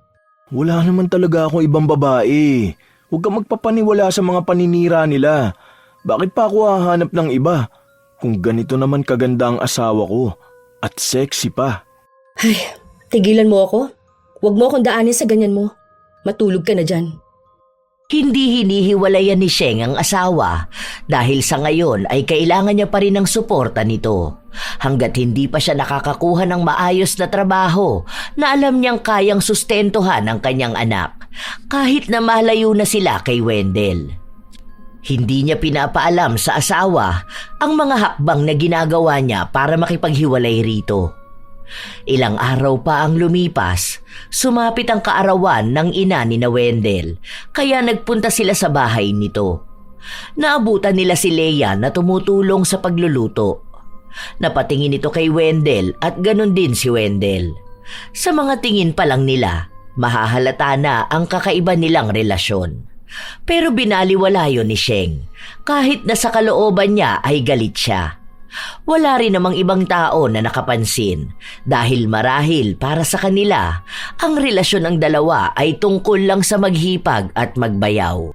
Wala naman talaga akong ibang babae. Huwag ka magpapaniwala sa mga paninira nila. Bakit pa ako hahanap ng iba? Kung ganito naman kaganda ang asawa ko. At sexy pa. Ay, tigilan mo ako. Huwag mo akong daanin sa ganyan mo. Matulog ka na dyan. Hindi hinihiwalayan ni Sheng ang asawa dahil sa ngayon ay kailangan niya pa rin ng suporta nito. Hanggat hindi pa siya nakakakuha ng maayos na trabaho na alam niyang kayang sustentuhan ang kanyang anak kahit na malayo na sila kay Wendell. Hindi niya pinapaalam sa asawa ang mga hakbang na ginagawa niya para makipaghiwalay rito. Ilang araw pa ang lumipas, sumapit ang kaarawan ng ina ni na Wendell, kaya nagpunta sila sa bahay nito. Naabutan nila si Leia na tumutulong sa pagluluto. Napatingin ito kay Wendell at ganon din si Wendell. Sa mga tingin pa lang nila, mahahalata na ang kakaiba nilang relasyon. Pero binaliwala yun ni Sheng, kahit na sa kalooban niya ay galit siya. Wala rin namang ibang tao na nakapansin dahil marahil para sa kanila, ang relasyon ng dalawa ay tungkol lang sa maghipag at magbayaw.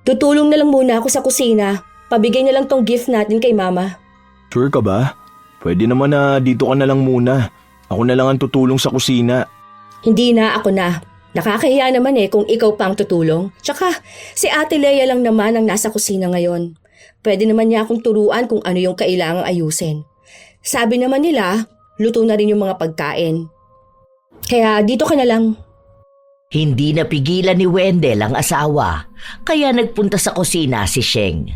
Tutulong na lang muna ako sa kusina. Pabigay na lang tong gift natin kay Mama. Sure ka ba? Pwede naman na dito ka na lang muna. Ako na lang ang tutulong sa kusina. Hindi na, ako na. Nakakahiya naman eh kung ikaw pang tutulong. Tsaka si Ate Leia lang naman ang nasa kusina ngayon. Pwede naman niya akong turuan kung ano yung kailangang ayusin. Sabi naman nila, luto na rin yung mga pagkain. Kaya dito ka na lang. Hindi napigilan ni Wendell ang asawa, kaya nagpunta sa kusina si Sheng.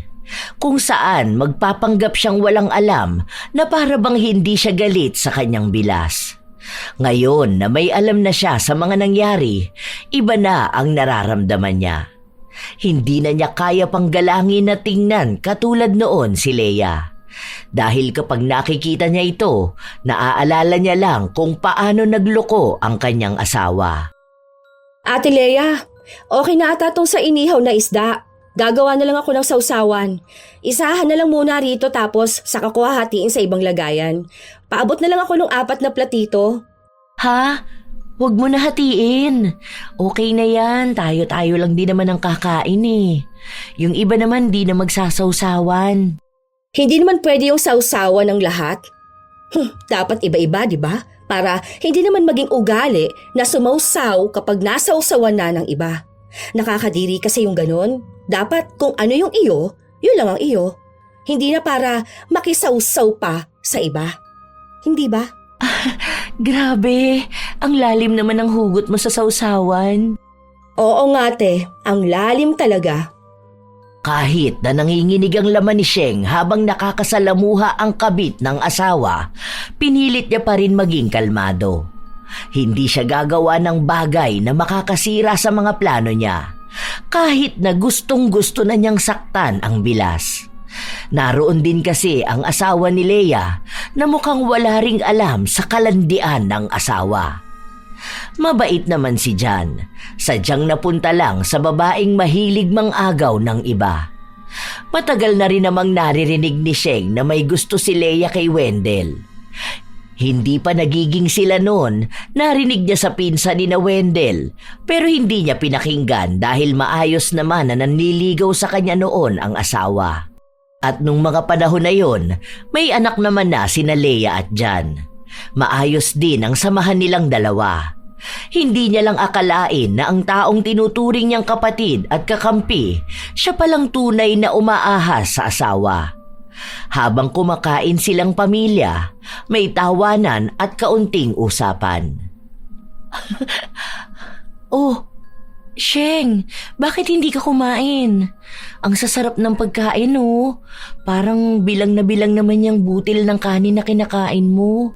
Kung saan magpapanggap siyang walang alam na para bang hindi siya galit sa kanyang bilas. Ngayon na may alam na siya sa mga nangyari, iba na ang nararamdaman niya. Hindi na niya kaya pang galangin na tingnan katulad noon si Leia. Dahil kapag nakikita niya ito, naaalala niya lang kung paano nagloko ang kanyang asawa. Ate Leia, okay na ata tong sa inihaw na isda. Gagawa na lang ako ng sausawan. Isahan na lang muna rito tapos saka ko hahatiin sa ibang lagayan. Paabot na lang ako ng 4 na platito. Ha? Huwag mo na hatiin. Okay na yan. Tayo-tayo lang din naman ang kakain eh. Yung iba naman di na magsasawsawan. Hindi naman pwede yung sausawan ng lahat. Dapat iba-iba, di ba? Para hindi naman maging ugali na sumausaw kapag nasausawan na ng iba. Nakakadiri kasi yung ganon. Dapat kung ano yung iyo, yun lang ang iyo. Hindi na para makisawsaw pa sa iba. Hindi ba? Grabe, ang lalim naman ng hugot mo sa sausawan. Oo nga te, ang lalim talaga. Kahit na nanginginig ang laman ni Sheng habang nakakasalamuha ang kabit ng asawa, pinilit niya pa rin maging kalmado. Hindi siya gagawa ng bagay na makakasira sa mga plano niya, kahit na gustong-gusto na niyang saktan ang bilas. Naroon din kasi ang asawa ni Leia na mukhang wala ring alam sa kalandian ng asawa. Mabait naman si Jan, sadyang napunta lang sa babaeng mahilig mang-agaw ng iba. Matagal na rin namang naririnig ni Sheng na may gusto si Leia kay Wendell. Hindi pa nagiging sila noon, narinig niya sa pinsan ni na Wendell, pero hindi niya pinakinggan dahil maayos naman na nanliligaw sa kanya noon ang asawa. At nung mga panahon na yon, may anak naman na sina Leia at Jan. Maayos din ang samahan nilang dalawa. Hindi niya lang akalain na ang taong tinuturing niyang kapatid at kakampi, siya palang tunay na umaahas sa asawa. Habang kumakain silang pamilya, may tawanan at kaunting usapan. Oh, Sheng, bakit hindi ka kumain? Ang sasarap ng pagkain, oh. Parang bilang na bilang naman yung butil ng kanin na kinakain mo.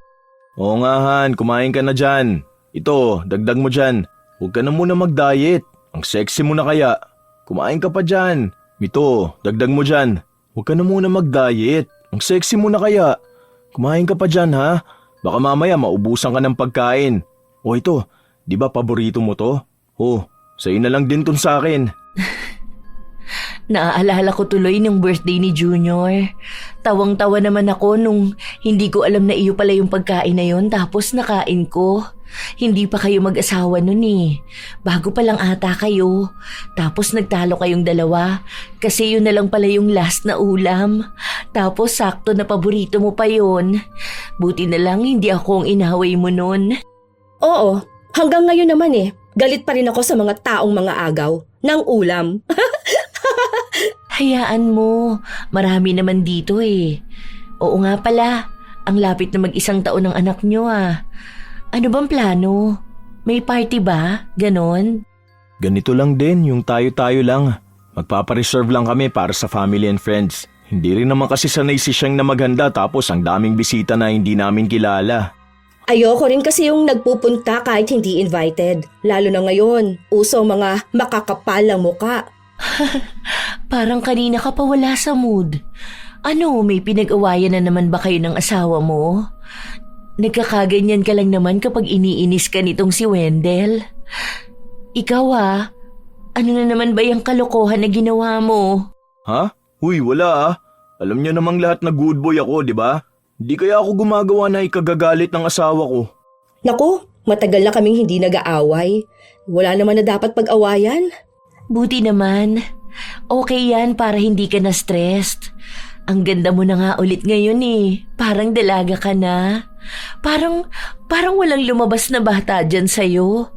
Oo nga Han, kumain ka na dyan. Ito, dagdag mo dyan. Huwag ka na muna mag-diet. Ang sexy mo na kaya. Kumain ka pa dyan. Mito, dagdag mo dyan. Huwag ka na muna mag-diet. Ang sexy mo na kaya. Kumain ka pa dyan ha. Baka mamaya maubusan ka ng pagkain. O ito, di ba paborito mo to? Oh, sa'yo na lang din tun sa akin. Naaalala ko tuloy ng birthday ni Junior. Tawang-tawa naman ako nung hindi ko alam na iyo pala yung pagkain na yon tapos nakain ko. Hindi pa kayo mag-asawa nun eh. Bago pa lang ata kayo. Tapos nagtalo kayong dalawa kasi yun na lang pala yung last na ulam. Tapos sakto na paborito mo pa yun. Buti na lang hindi ako ang inaway mo nun. Oo, hanggang ngayon naman eh. Galit pa rin ako sa mga taong mga agaw ng ulam. Hayaan mo, marami naman dito eh. Oo nga pala, ang lapit na mag-1 taon ng anak nyo ah. Ano bang plano? May party ba? Ganon? Ganito lang din, yung tayo-tayo lang. Magpapareserve lang kami para sa family and friends. Hindi rin naman kasi sanay si Sheng na maghanda tapos ang daming bisita na hindi namin kilala. Ayoko rin kasi yung nagpupunta kahit hindi invited. Lalo na ngayon, uso ang mga makakapal ang muka. Parang kanina ka pa wala sa mood. Ano, may pinag-awayan na naman ba kayo ng asawa mo? Nagkakaganyan ka lang naman kapag iniinis ka nitong si Wendell. Ikaw ano na naman ba yung kalokohan na ginawa mo? Ha? Huy, wala ah. Alam niyo namang lahat na good boy ako, di ba? Di kaya ako gumagawa na ikagagalit ng asawa ko. Naku, matagal na kaming hindi nag-aaway. Wala naman na dapat pag-awayan. Buti naman. Okay yan para hindi ka na-stressed. Ang ganda mo na nga ulit ngayon eh. Parang dalaga ka na. Parang walang lumabas na bata dyan sa'yo.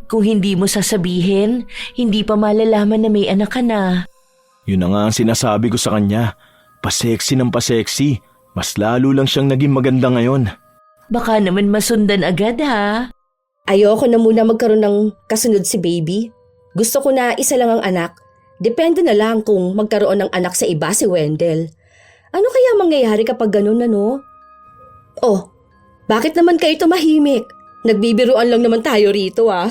Kung hindi mo sasabihin, hindi pa malalaman na may anak ka na. Yun na nga ang sinasabi ko sa kanya. Paseksi ng paseksi. Mas lalo lang siyang naging maganda ngayon. Baka naman masundan agad ha. Ayoko na muna magkaroon ng kasunod si baby. Gusto ko na isa lang ang anak. Depende na lang kung magkaroon ng anak sa iba si Wendell. Ano kaya mangyayari kapag ganun ano? Oh, bakit naman kayo tumahimik? Nagbibiruan lang naman tayo rito ah.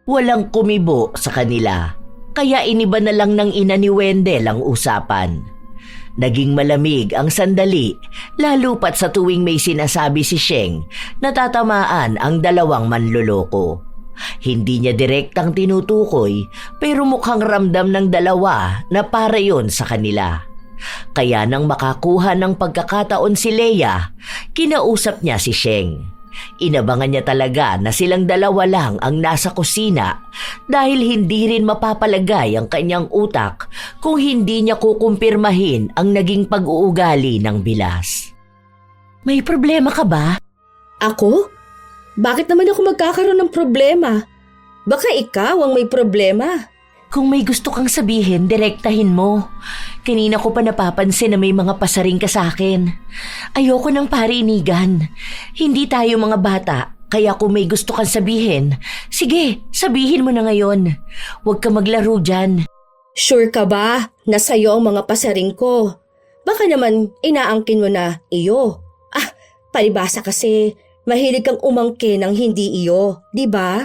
Walang kumibo sa kanila. Kaya iniba na lang ng ina ni Wendell ang usapan. Naging malamig ang sandali, lalo pat sa tuwing may sinasabi si Sheng na tatamaan ang dalawang manloloko. Hindi niya direktang tinutukoy pero mukhang ramdam ng dalawa na para yon sa kanila. Kaya nang makakuha ng pagkakataon si Leia, kinausap niya si Sheng. Inabangan niya talaga na silang dalawa lang ang nasa kusina dahil hindi rin mapapalagay ang kanyang utak kung hindi niya kukumpirmahin ang naging pag-uugali ng bilas. May problema ka ba? Ako? Bakit naman ako magkakaroon ng problema? Baka ikaw ang may problema. Kung may gusto kang sabihin, direktahin mo. Kanina ko pa napapansin na may mga pasaring ka sa akin. Ayoko ng parinigan. Hindi tayo mga bata, kaya kung may gusto kang sabihin, sige, sabihin mo na ngayon. Huwag ka maglaro dyan. Sure ka ba na sa'yo ang mga pasaring ko? Baka naman inaangkin mo na iyo. Palibasa kasi mahilig kang umangkin ng hindi iyo, di ba?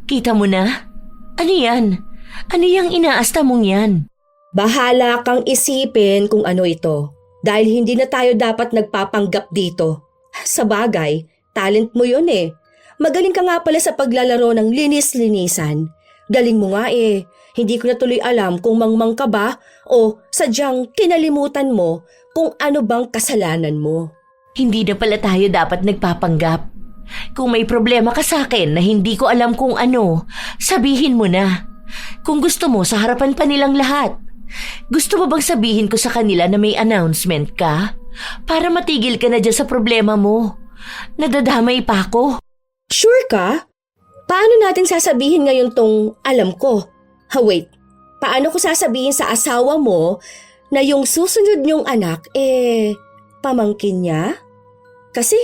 Kita mo na? Ano yan? Ano yung inaasta mong yan? Bahala kang isipin kung ano ito. Dahil hindi na tayo dapat nagpapanggap dito. Sa bagay, talent mo yun eh. Magaling ka nga pala sa paglalaro ng linis-linisan. Galing mo nga eh. Hindi ko na tuloy alam kung mangmang ka ba o sadyang kinalimutan mo kung ano bang kasalanan mo. Hindi na pala tayo dapat nagpapanggap. Kung may problema ka sa akin na hindi ko alam kung ano, sabihin mo na. Kung gusto mo, sa harapan pa nilang lahat. Gusto mo bang sabihin ko sa kanila na may announcement ka? Para matigil ka na dyan sa problema mo. Nadadamay pa ako. Sure ka? Paano natin sasabihin ngayon tong alam ko? Wait, paano ko sasabihin sa asawa mo na yung susunod niyong anak, pamangkin niya? Kasi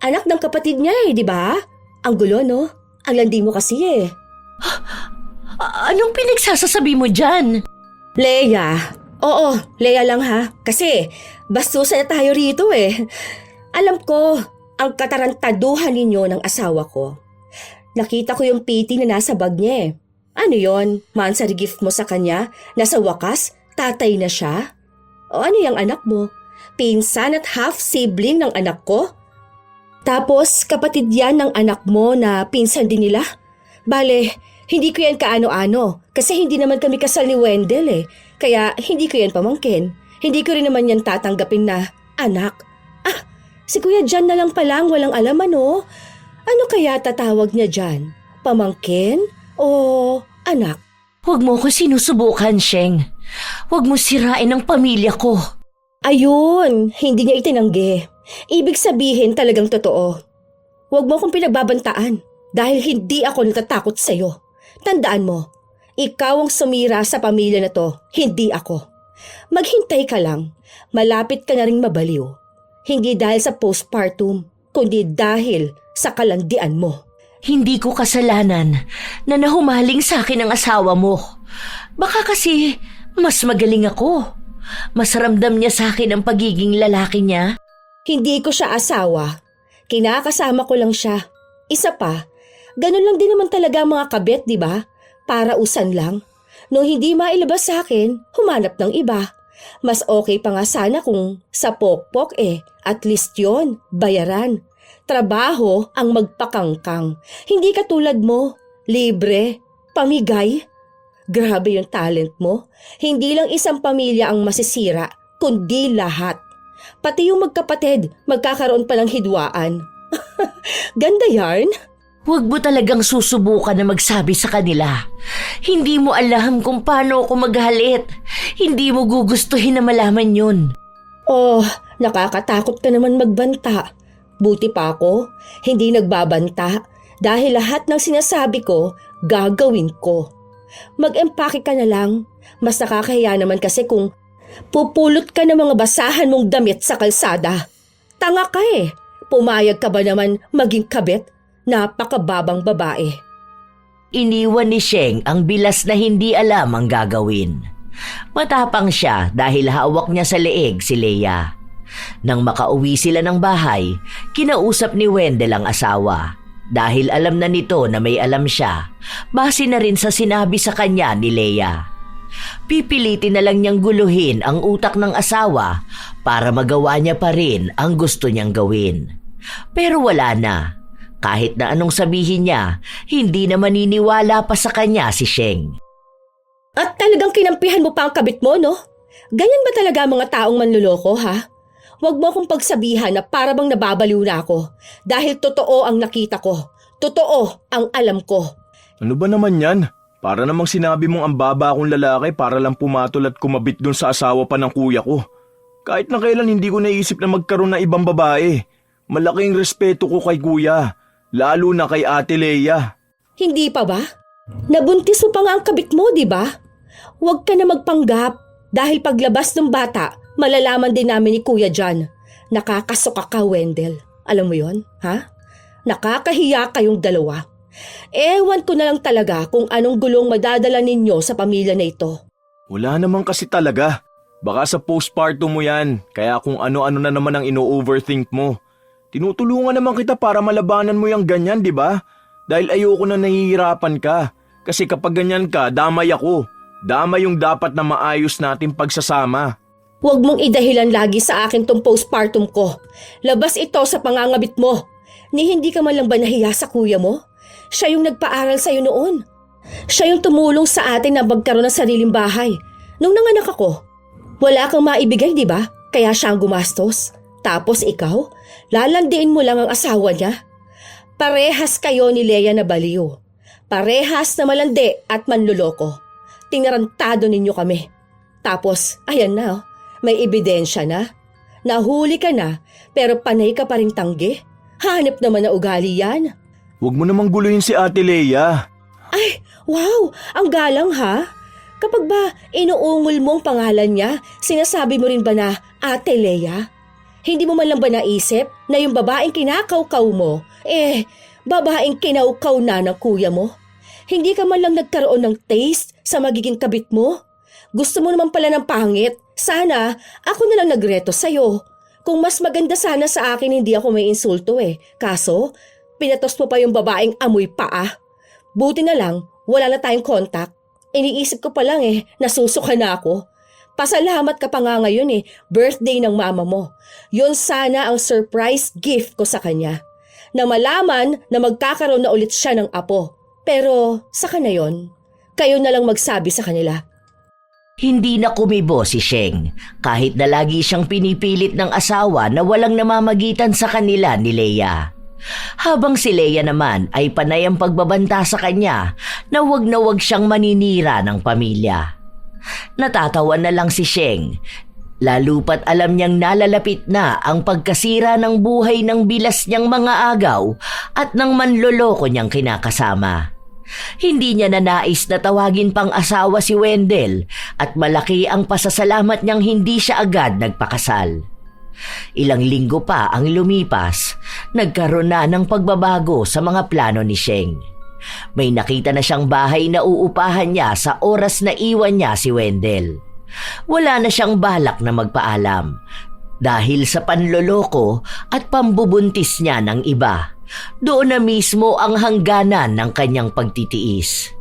anak ng kapatid niya di ba? Ang gulo, no? Ang landi mo kasi Anong pinagsasasabi mo dyan? Leia. Oo, Leia lang ha. Kasi bastusan na tayo rito Alam ko, ang katarantaduhan ninyo ng asawa ko. Nakita ko yung PT na nasa bag niya Ano yon? Monthsary gift mo sa kanya na sa wakas, tatay na siya? O ano yung anak mo? Pinsan at half-sibling ng anak ko? Tapos kapatid yan ng anak mo na pinsan din nila? Bale, hindi ko yan kaano-ano kasi hindi naman kami kasal ni Wendell Kaya hindi ko yan pamangkin. Hindi ko rin naman yan tatanggapin na anak. Si Kuya Jan na lang palang walang alam Ano kaya tatawag niya dyan? Pamangkin o anak? Huwag mo ko sinusubukan, Sheng. Huwag mo sirain ang pamilya ko. Ayun, hindi niya itinanggi. Ibig sabihin talagang totoo. Huwag mo akong pinagbabantaan dahil hindi ako natatakot sa'yo. Tandaan mo, ikaw ang sumira sa pamilya na to, hindi ako. Maghintay ka lang, malapit ka na ring mabaliw. Hindi dahil sa postpartum, kundi dahil sa kalandian mo. Hindi ko kasalanan na nahumaling sa akin ang asawa mo. Baka kasi mas magaling ako. Mas ramdam niya sa akin ang pagiging lalaki niya. Hindi ko siya asawa. Kinakasama ko lang siya. Isa pa, ganun lang din naman talaga mga kabet, di ba? Para usan lang. Nung hindi mailabas sa akin, humanap ng iba. Mas okay pa nga sana kung sa pokpok at least yon, bayaran. Trabaho ang magpakangkang. Hindi katulad mo, libre, pamigay. Grabe yung talent mo. Hindi lang isang pamilya ang masisira, kundi lahat. Pati yung magkapatid, magkakaroon pa ng hidwaan. Ganda yarn? Huwag mo talagang susubukan na magsabi sa kanila. Hindi mo alam kung paano ako maghalit. Hindi mo gugustuhin na malaman yun. Oh, nakakatakot ka naman magbanta. Buti pa ako, hindi nagbabanta dahil lahat ng sinasabi ko, gagawin ko. Mag-empake ka na lang. Mas nakakahiya naman kasi kung pupulot ka ng mga basahan mong damit sa kalsada. Tanga ka Pumayag ka ba naman maging kabit? Napakababang babae. Iniwan ni Sheng ang bilas na hindi alam ang gagawin. Matapang siya dahil hawak niya sa leeg si Leia. Nang makauwi sila ng bahay, kinausap ni Wendell ang asawa. Dahil alam na nito na may alam siya, base na rin sa sinabi sa kanya ni Leia. Pipilitin na lang niyang guluhin ang utak ng asawa para magawa niya pa rin ang gusto niyang gawin. Pero wala na. Kahit na anong sabihin niya, hindi na maniniwala pa sa kanya si Sheng. At talagang kinampihan mo pa ang kabit mo, no? Ganyan ba talaga ang mga taong manluloko, ha? Huwag mo akong pagsabihan na para bang nababaliw na ako dahil totoo ang nakita ko. Totoo ang alam ko. Ano ba naman yan? Para namang sinabi mong ang baba akong lalaki para lang pumatol at kumabit dun sa asawa pa ng kuya ko. Kahit na kailan hindi ko naisip na magkaroon ng ibang babae. Malaking respeto ko kay kuya, lalo na kay Ate Leia. Hindi pa ba? Nabuntis mo pa nga ang kabit mo, di ba? Huwag ka na magpanggap dahil paglabas ng bata, malalaman din namin ni Kuya Jan. Nakakasuka ka, Wendell. Alam mo yon, ha? Nakakahiya kayong dalawa. Ewan ko na lang talaga kung anong gulong madadala ninyo sa pamilya na ito. Wala naman kasi talaga. Baka sa postpartum mo yan, kaya kung ano-ano na naman ang ino-overthink mo. Tinutulungan naman kita para malabanan mo yung ganyan, di ba? Dahil ayoko na nahihirapan ka. Kasi kapag ganyan ka, damay ako. Damay yung dapat na maayos natin pagsasama. Huwag mong idahilan lagi sa akin tong postpartum ko. Labas ito sa pangangabit mo. Ni hindi ka man lang ba nahiya sa kuya mo? Siya yung nagpaaral sa'yo noon. Siya yung tumulong sa atin na magkaroon ng sariling bahay. Nung nanganak ako, wala kang maibigay, di ba? Kaya siya ang gumastos. Tapos ikaw, lalandiin mo lang ang asawa niya. Parehas kayo ni Leia na baliw. Parehas na malandi at manluloko. Tinarantado ninyo kami. Tapos, ayan na, oh, may ebidensya na. Nahuli ka na, pero panay ka pa rin tanggi. Hanip naman na ugali yan. Huwag mo namang guluhin si Ate Leia. Ay, wow, ang galang ha. Kapag ba inuungol mo ang pangalan niya, sinasabi mo rin ba na Ate Leia? Hindi mo man lang ba naisip na yung babaeng kinakaukaw mo, babaeng kinaukaw na ng kuya mo? Hindi ka man lang nagkaroon ng taste sa magiging kabit mo? Gusto mo naman pala ng pangit. Sana ako na lang nagreto sa'yo. Kung mas maganda sana sa akin, hindi ako may insulto Kaso, pinatos mo pa yung babaeng amoy paa. Buti na lang, wala na tayong contact. Iniisip ko pa lang nasusuka na ako. Pasalamat ka pa nga ngayon birthday ng mama mo. Yun sana ang surprise gift ko sa kanya. Na malaman na magkakaroon na ulit siya ng apo. Pero saka na yon, kayo na lang magsabi sa kanila. Hindi na kumibo si Sheng kahit na lagi siyang pinipilit ng asawa na walang namamagitan sa kanila ni Leia. Habang si Leia naman ay panay ang pagbabanta sa kanya na wag siyang maninira ng pamilya. Natatawa na lang si Sheng, lalo pat alam niyang nalalapit na ang pagkasira ng buhay ng bilas niyang mga agaw at ng manloloko niyang kinakasama. Hindi niya na nais na tawagin pang asawa si Wendell at malaki ang pasasalamat niyang hindi siya agad nagpakasal. Ilang linggo pa ang lumipas, nagkaroon na ng pagbabago sa mga plano ni Sheng. May nakita na siyang bahay na uupahan niya sa oras na iwan niya si Wendell. Wala na siyang balak na magpaalam dahil sa panloloko at pambubuntis niya ng iba. Doon na mismo ang hangganan ng kanyang pagtitiis.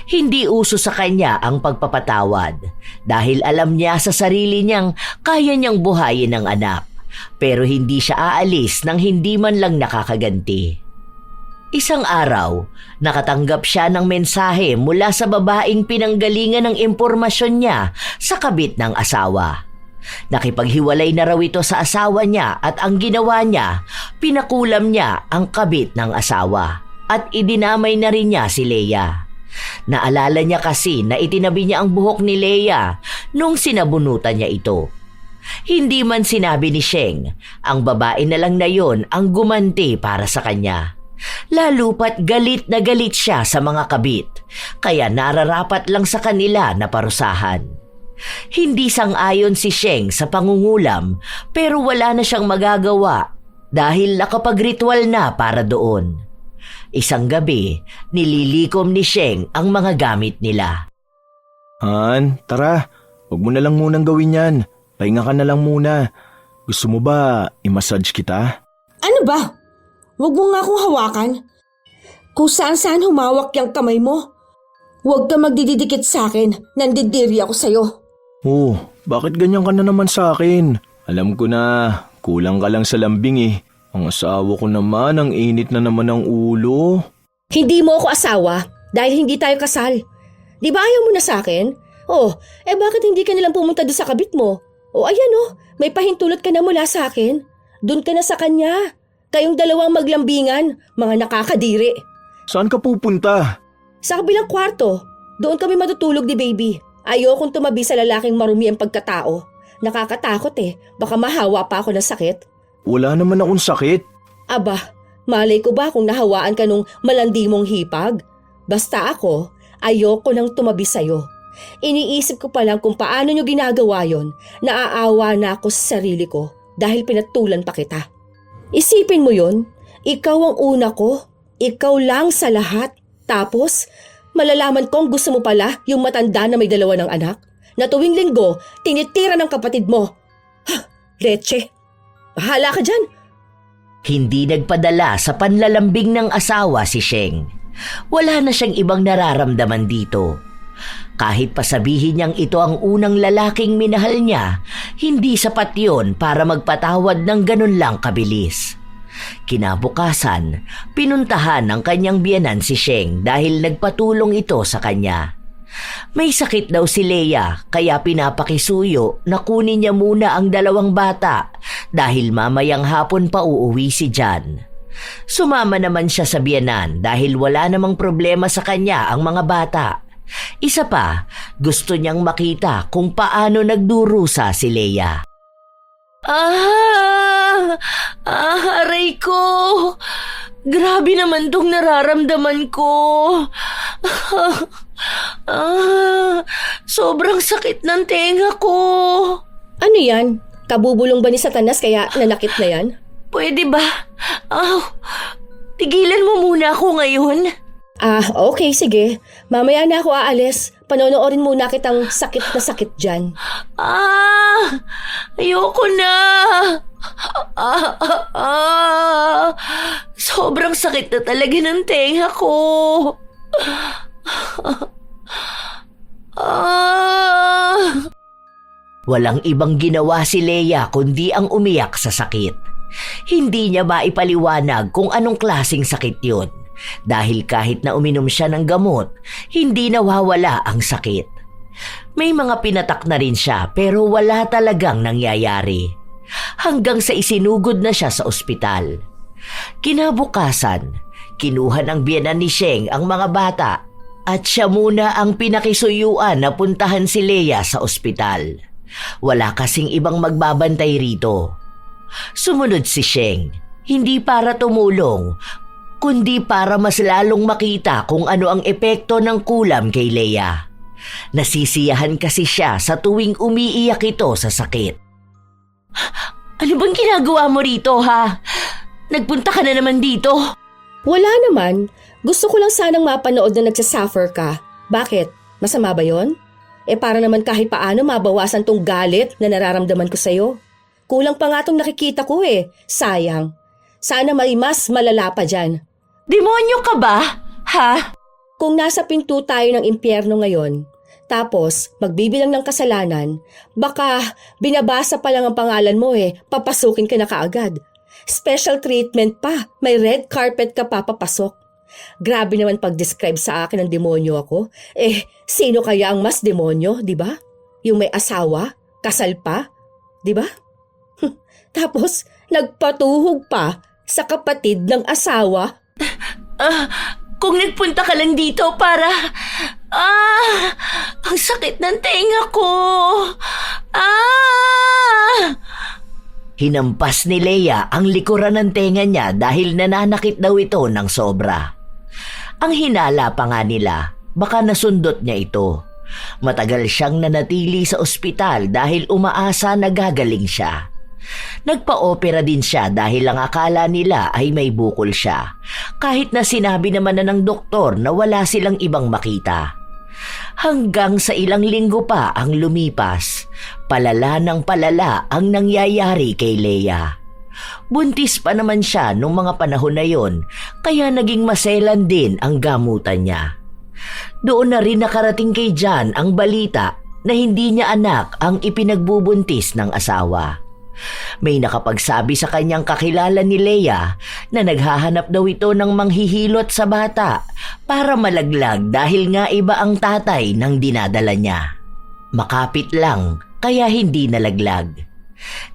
Hindi uso sa kanya ang pagpapatawad dahil alam niya sa sarili niyang kaya niyang buhayin ang anak, pero hindi siya aalis nang hindi man lang nakakaganti. Isang araw, nakatanggap siya ng mensahe mula sa babaeng pinanggalingan ng impormasyon niya sa kabit ng asawa. Nakipaghiwalay na raw ito sa asawa niya at ang ginawa niya, pinakulam niya ang kabit ng asawa at idinamay na rin niya si Leia. Naalala niya kasi na itinabi niya ang buhok ni Leia nung sinabunutan niya ito. Hindi man sinabi ni Sheng, ang babae na lang na yon ang gumanti para sa kanya. Lalo pat galit na galit siya sa mga kabit, kaya nararapat lang sa kanila na parusahan. Hindi sang-ayon si Sheng sa pangungulam pero wala na siyang magagawa dahil nakapag-ritual na para doon. Isang gabi, nililikom ni Sheng ang mga gamit nila. Han, tara. Huwag mo na lang munang gawin yan. Pahinga ka na lang muna. Gusto mo ba i-massage kita? Ano ba? Huwag mo nga akong hawakan. Kung saan-saan humawak yung kamay mo. Huwag ka magdididikit sa akin. Nandidiri ako sa'yo. Oh, bakit ganyan ka na naman sa akin? Alam ko na, kulang ka lang sa lambing Ang asawa ko naman, ang init na naman ng ulo. Hindi mo ako asawa dahil hindi tayo kasal. Di ba ayaw mo na sa akin? Bakit hindi ka nalang pumunta doon sa kabit mo? Ayan may pahintulot ka na mula sa akin. Doon ka na sa kanya. Kayong dalawang maglambingan, mga nakakadiri. Saan ka pupunta? Sa kabilang kwarto. Doon kami matutulog ni baby. Ayokong tumabi sa lalaking marumi ang pagkatao. Nakakatakot baka mahawa pa ako ng sakit. Wala naman akong sakit. Aba, malay ko ba kung nahawaan ka nung malandi mong hipag? Basta ako, ayoko nang tumabi sa'yo. Iniisip ko pa lang kung paano nyo ginagawa yon. Naaawa na ako sa sarili ko dahil pinatulan pa kita. Isipin mo yon, ikaw ang una ko, ikaw lang sa lahat. Tapos, malalaman kong gusto mo pala yung matanda na may dalawa ng anak na tuwing linggo tinitira ng kapatid mo. Leche, bahala ka dyan. Hindi nagpadala sa panlalambing ng asawa si Sheng. Wala na siyang ibang nararamdaman dito. Kahit pasabihin niyang ito ang unang lalaking minahal niya, hindi sapat yun para magpatawad ng ganun lang kabilis. Kinabukasan, pinuntahan ng kanyang biyenan si Sheng dahil nagpatulong ito sa kanya. May sakit daw si Leia kaya pinapakisuyo na kunin niya muna ang 2 bata dahil mamayang hapon pa uuwi si John. Sumama naman siya sa biyenan dahil wala namang problema sa kanya ang mga bata. Isa pa, gusto niyang makita kung paano nagdurusa si Leia. Aray ko! Grabe naman tong nararamdaman ko. Sobrang sakit ng tenga ko. Ano yan? Kabubulong ba ni Satanas kaya nanakit na yan? Pwede ba? Tigilan mo muna ako ngayon. Okay, sige. Mamaya na ako aalis. Panonoorin muna kitang sakit na sakit dyan. Ayoko na. Sobrang sakit na talaga ng tenga ko. Walang ibang ginawa si Leia kundi ang umiyak sa sakit. Hindi niya maipaliwanag kung anong klaseng sakit yun. Dahil kahit na uminom siya ng gamot, hindi nawawala ang sakit. May mga pinatak na rin siya pero wala talagang nangyayari. Hanggang sa isinugod na siya sa ospital. Kinabukasan, kinuha ng biyenan ni Sheng ang mga bata at siya muna ang pinakisuyuan na puntahan si Leia sa ospital. Wala kasing ibang magbabantay rito. Sumunod si Sheng, hindi para tumulong, kundi para mas lalong makita kung ano ang epekto ng kulam kay Leia. Nasisiyahan kasi siya sa tuwing umiiyak ito sa sakit. Ano bang ginagawa mo rito, ha? Nagpunta ka na naman dito? Wala naman. Gusto ko lang sanang mapanood na nagsasuffer ka. Bakit? Masama ba yon? Para naman kahit paano mabawasan tong galit na nararamdaman ko sa'yo. Kulang pa nga tong nakikita ko Sayang. Sana may mas malala pa dyan. Demonyo ka ba? Ha? Kung nasa pinto tayo ng impyerno ngayon, tapos magbibilang ng kasalanan, baka binabasa pa lang ang pangalan mo papasukin ka na kaagad. Special treatment pa, may red carpet ka pa papasok. Grabe naman pag-describe sa akin ng demonyo ako. Sino kaya ang mas demonyo, di ba? Yung may asawa, kasal pa, di ba? Tapos nagpatuhog pa sa kapatid ng asawa. Kung nagpunta ka lang dito para... ang sakit ng tenga ko. Hinampas ni Leia ang likuran ng tenga niya dahil nananakit daw ito ng sobra. Ang hinala pa nga nila, baka nasundot niya ito. Matagal siyang nanatili sa ospital dahil umaasa na gagaling siya. Nagpa-opera din siya dahil ang akala nila ay may bukol siya, kahit na sinabi naman na ng doktor na wala silang ibang makita. Hanggang sa ilang linggo pa ang lumipas, palala ng palala ang nangyayari kay Leia. Buntis pa naman siya nung mga panahon na yon, kaya naging maselan din ang gamutan niya. Doon na rin nakarating kay John ang balita na hindi niya anak ang ipinagbubuntis ng asawa. May nakapagsabi sa kanyang kakilala ni Leia na naghahanap daw ito ng manghihilot sa bata para malaglag dahil nga iba ang tatay ng dinadala niya. Makapit lang kaya hindi nalaglag.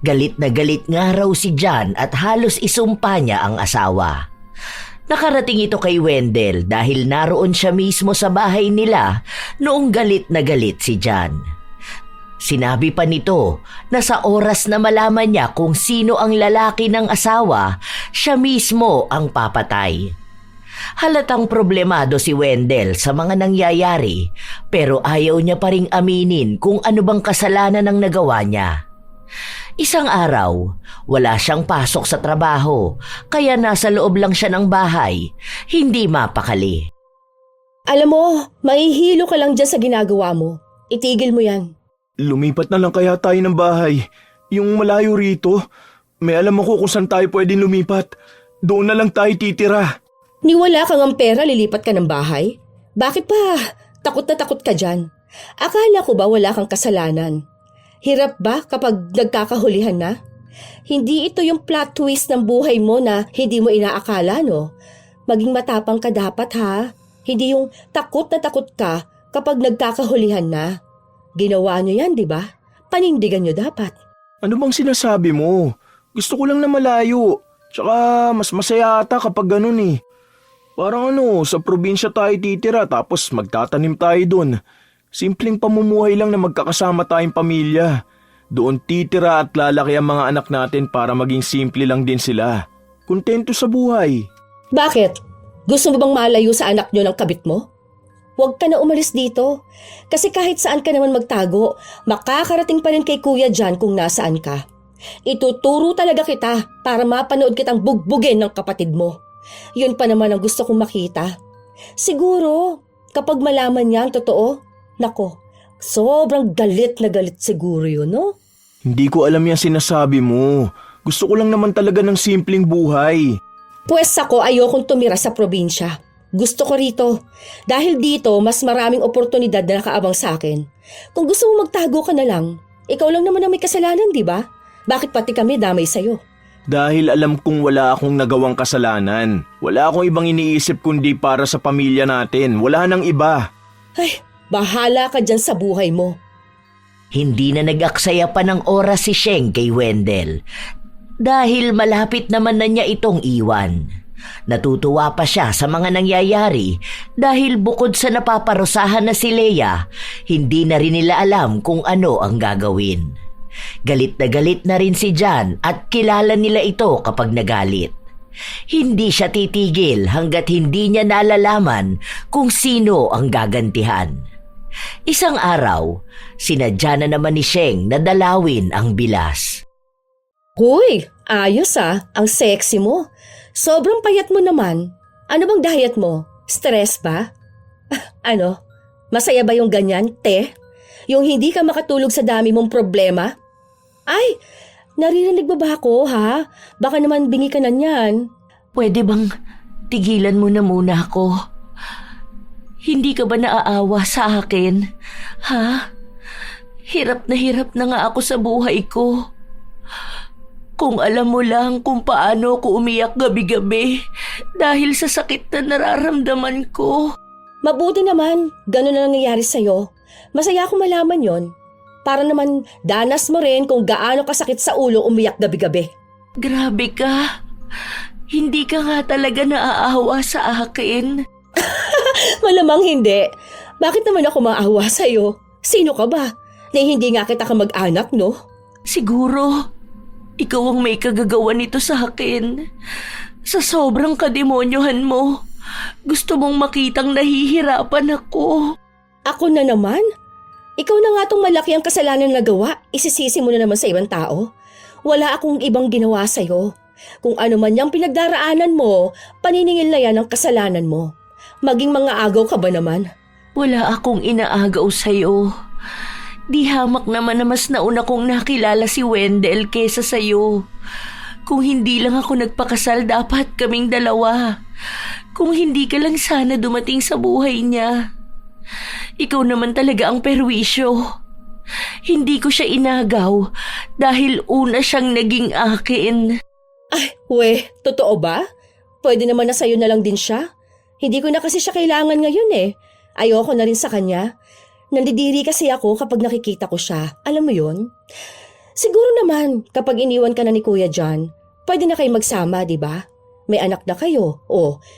Galit na galit nga raw si John at halos isumpa niya ang asawa. Nakarating ito kay Wendell dahil naroon siya mismo sa bahay nila noong galit na galit si John. Sinabi pa nito na sa oras na malaman niya kung sino ang lalaki ng asawa, siya mismo ang papatay. Halatang problemado si Wendell sa mga nangyayari pero ayaw niya pa ring aminin kung ano bang kasalanan ang nagawa niya. Isang araw, wala siyang pasok sa trabaho kaya nasa loob lang siya ng bahay, hindi mapakali. Alam mo, mahihilo ka lang dyan sa ginagawa mo. Itigil mo yan. Lumipat na lang kaya tayo ng bahay. Yung malayo rito. May alam ako kung saan tayo pwedeng lumipat. Doon na lang tayo titira. Niwala kang ang pera, lilipat ka ng bahay? Bakit pa? Takot na takot ka dyan. Akala ko ba wala kang kasalanan? Hirap ba kapag nagkakahulihan na? Hindi ito yung plot twist ng buhay mo na hindi mo inaakala, no? Maging matapang ka dapat, ha? Hindi yung takot na takot ka Kapag nagkakahulihan na, ginawa nyo yan, di ba? Panindigan nyo dapat. Ano bang sinasabi mo? Gusto ko lang na malayo. Tsaka mas masaya ata kapag ganun eh. Parang sa probinsya tayo titira tapos magtatanim tayo dun. Simpleng pamumuhay lang na magkakasama tayong pamilya. Doon titira at lalaki ang mga anak natin para maging simple lang din sila. Kontento sa buhay. Bakit? Gusto mo bang malayo sa anak nyo ng kabit mo? Huwag ka na umalis dito. Kasi kahit saan ka naman magtago, makakarating pa rin kay Kuya John kung nasaan ka. Ituturo talaga kita para mapanood kitang bugbugin ng kapatid mo. Yun pa naman ang gusto kong makita. Siguro, kapag malaman niya ang totoo, nako, sobrang galit na galit siguro yun, no? Hindi ko alam yung sinasabi mo. Gusto ko lang naman talaga ng simpleng buhay. Pwes ako ayokong tumira sa probinsya. Gusto ko rito. Dahil dito, mas maraming oportunidad na nakaabang sa akin. Kung gusto mo magtago ka na lang, ikaw lang naman ang may kasalanan, di ba? Bakit pati kami damay sa'yo? Dahil alam kong wala akong nagawang kasalanan. Wala akong ibang iniisip kundi para sa pamilya natin. Wala nang iba. Ay, bahala ka dyan sa buhay mo. Hindi na nag-aksaya pa ng oras si Sheng kay Wendell dahil malapit naman na niya itong iwan. Natutuwa pa siya sa mga nangyayari dahil bukod sa napaparusahan na si Leia, hindi na rin nila alam kung ano ang gagawin. Galit na rin si John at kilala nila ito kapag nagalit. Hindi siya titigil hanggat hindi niya nalalaman kung sino ang gagantihan. Isang araw, sinadya na naman ni Sheng na dalawin ang bilas. Hoy, ayos ang sexy mo. Sobrang payat mo naman. Ano bang diet mo? Stress ba? Ano? Masaya ba yung ganyan, te? Yung hindi ka makatulog sa dami mong problema? Ay, naririnig mo ba ako, ha? Baka naman bingi ka na niyan. Pwede bang tigilan mo na muna ako? Hindi ka ba naaawa sa akin? Ha? Hirap na nga ako sa buhay ko. Kung alam mo lang kung paano ako umiyak gabi-gabi dahil sa sakit na nararamdaman ko. Mabuti naman, gano'n na nangyayari sa'yo. Masaya akong malaman yon. Para naman danas mo rin kung gaano kasakit sa ulo umiyak gabi-gabi. Grabe ka. Hindi ka nga talaga naaawa sa akin. Malamang hindi. Bakit naman ako maawa sa'yo? Sino ka ba? Na hindi nga kita kamag-anak, no? Siguro, ikaw ang may kagagawa nito sa akin. Sa sobrang kademonyohan mo, gusto mong makitang nahihirapan ako. Ako na naman? Ikaw na nga tong malaki ang kasalanan na gawa, isisisi mo na naman sa ibang tao. Wala akong ibang ginawa sa'yo. Kung ano man yung pinagdaraanan mo, paniningil na yan ang kasalanan mo. Maging mga agaw ka ba naman? Wala akong inaagaw sa'yo. Di hamak naman na mas nauna kong nakilala si Wendell kesa sa'yo. Kung hindi lang ako nagpakasal, dapat kaming dalawa. Kung hindi ka lang sana dumating sa buhay niya. Ikaw naman talaga ang perwisyo. Hindi ko siya inagaw dahil una siyang naging akin. Ay, totoo ba? Pwede naman na sa'yo na lang din siya. Hindi ko na kasi siya kailangan ngayon eh. Ayoko na rin sa kanya. Nandidiri kasi ako kapag nakikita ko siya. Alam mo yun? Siguro naman, kapag iniwan ka na ni Kuya John, pwede na kayo magsama, di ba? May anak na kayo.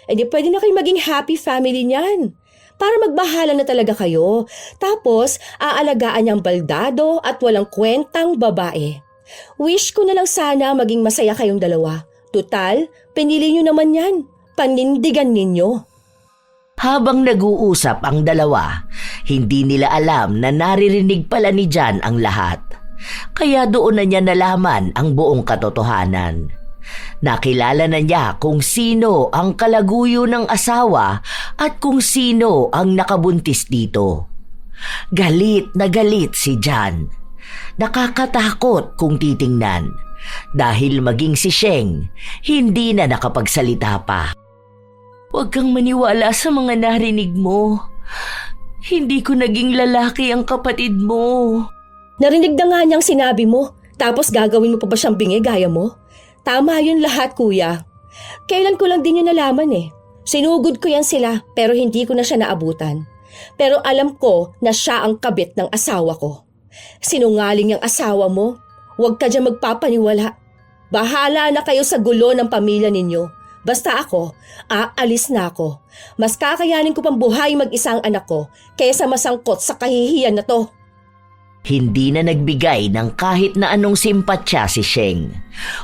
Edi pwede na kayo maging happy family niyan. Para magbahala na talaga kayo. Tapos, aalagaan niyang baldado at walang kwentang babae. Wish ko na lang sana maging masaya kayong dalawa. Tutal, pinili niyo naman yan. Panindigan ninyo. Habang nag-uusap ang dalawa, hindi nila alam na naririnig pala ni John ang lahat. Kaya doon na niya nalaman ang buong katotohanan. Nakilala na niya kung sino ang kalaguyo ng asawa at kung sino ang nakabuntis dito. Galit na galit si John. Nakakatakot kung titingnan dahil maging si Sheng hindi na nakapagsalita pa. Huwag kang maniwala sa mga narinig mo. Hindi ko naging lalaki ang kapatid mo. Narinig na nga niyang sinabi mo, tapos gagawin mo pa ba siyang bingi gaya mo? Tama yun lahat, kuya. Kailan ko lang din yun nalaman eh. Sinugod ko yan sila pero hindi ko na siya naabutan. Pero alam ko na siya ang kabit ng asawa ko. Sinungaling yung asawa mo. Huwag ka dyan magpapaniwala. Bahala na kayo sa gulo ng pamilya ninyo. Basta ako, aalis na ako. Mas kakayanin ko pang buhay mag-isang anak ko kaysa masangkot sa kahihiyan na to. Hindi na nagbigay ng kahit na anong simpatya si Sheng.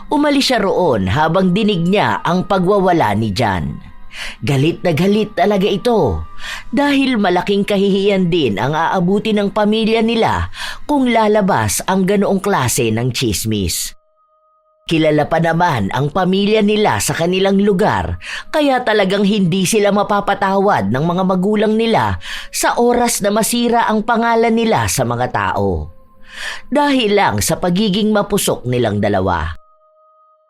Umalis siya roon habang dinig niya ang pagwawala ni Jan. Galit na galit talaga ito dahil malaking kahihiyan din ang aabuti ng pamilya nila kung lalabas ang ganoong klase ng tsismis. Kilala pa naman ang pamilya nila sa kanilang lugar kaya talagang hindi sila mapapatawad ng mga magulang nila sa oras na masira ang pangalan nila sa mga tao. Dahil lang sa pagiging mapusok nilang dalawa.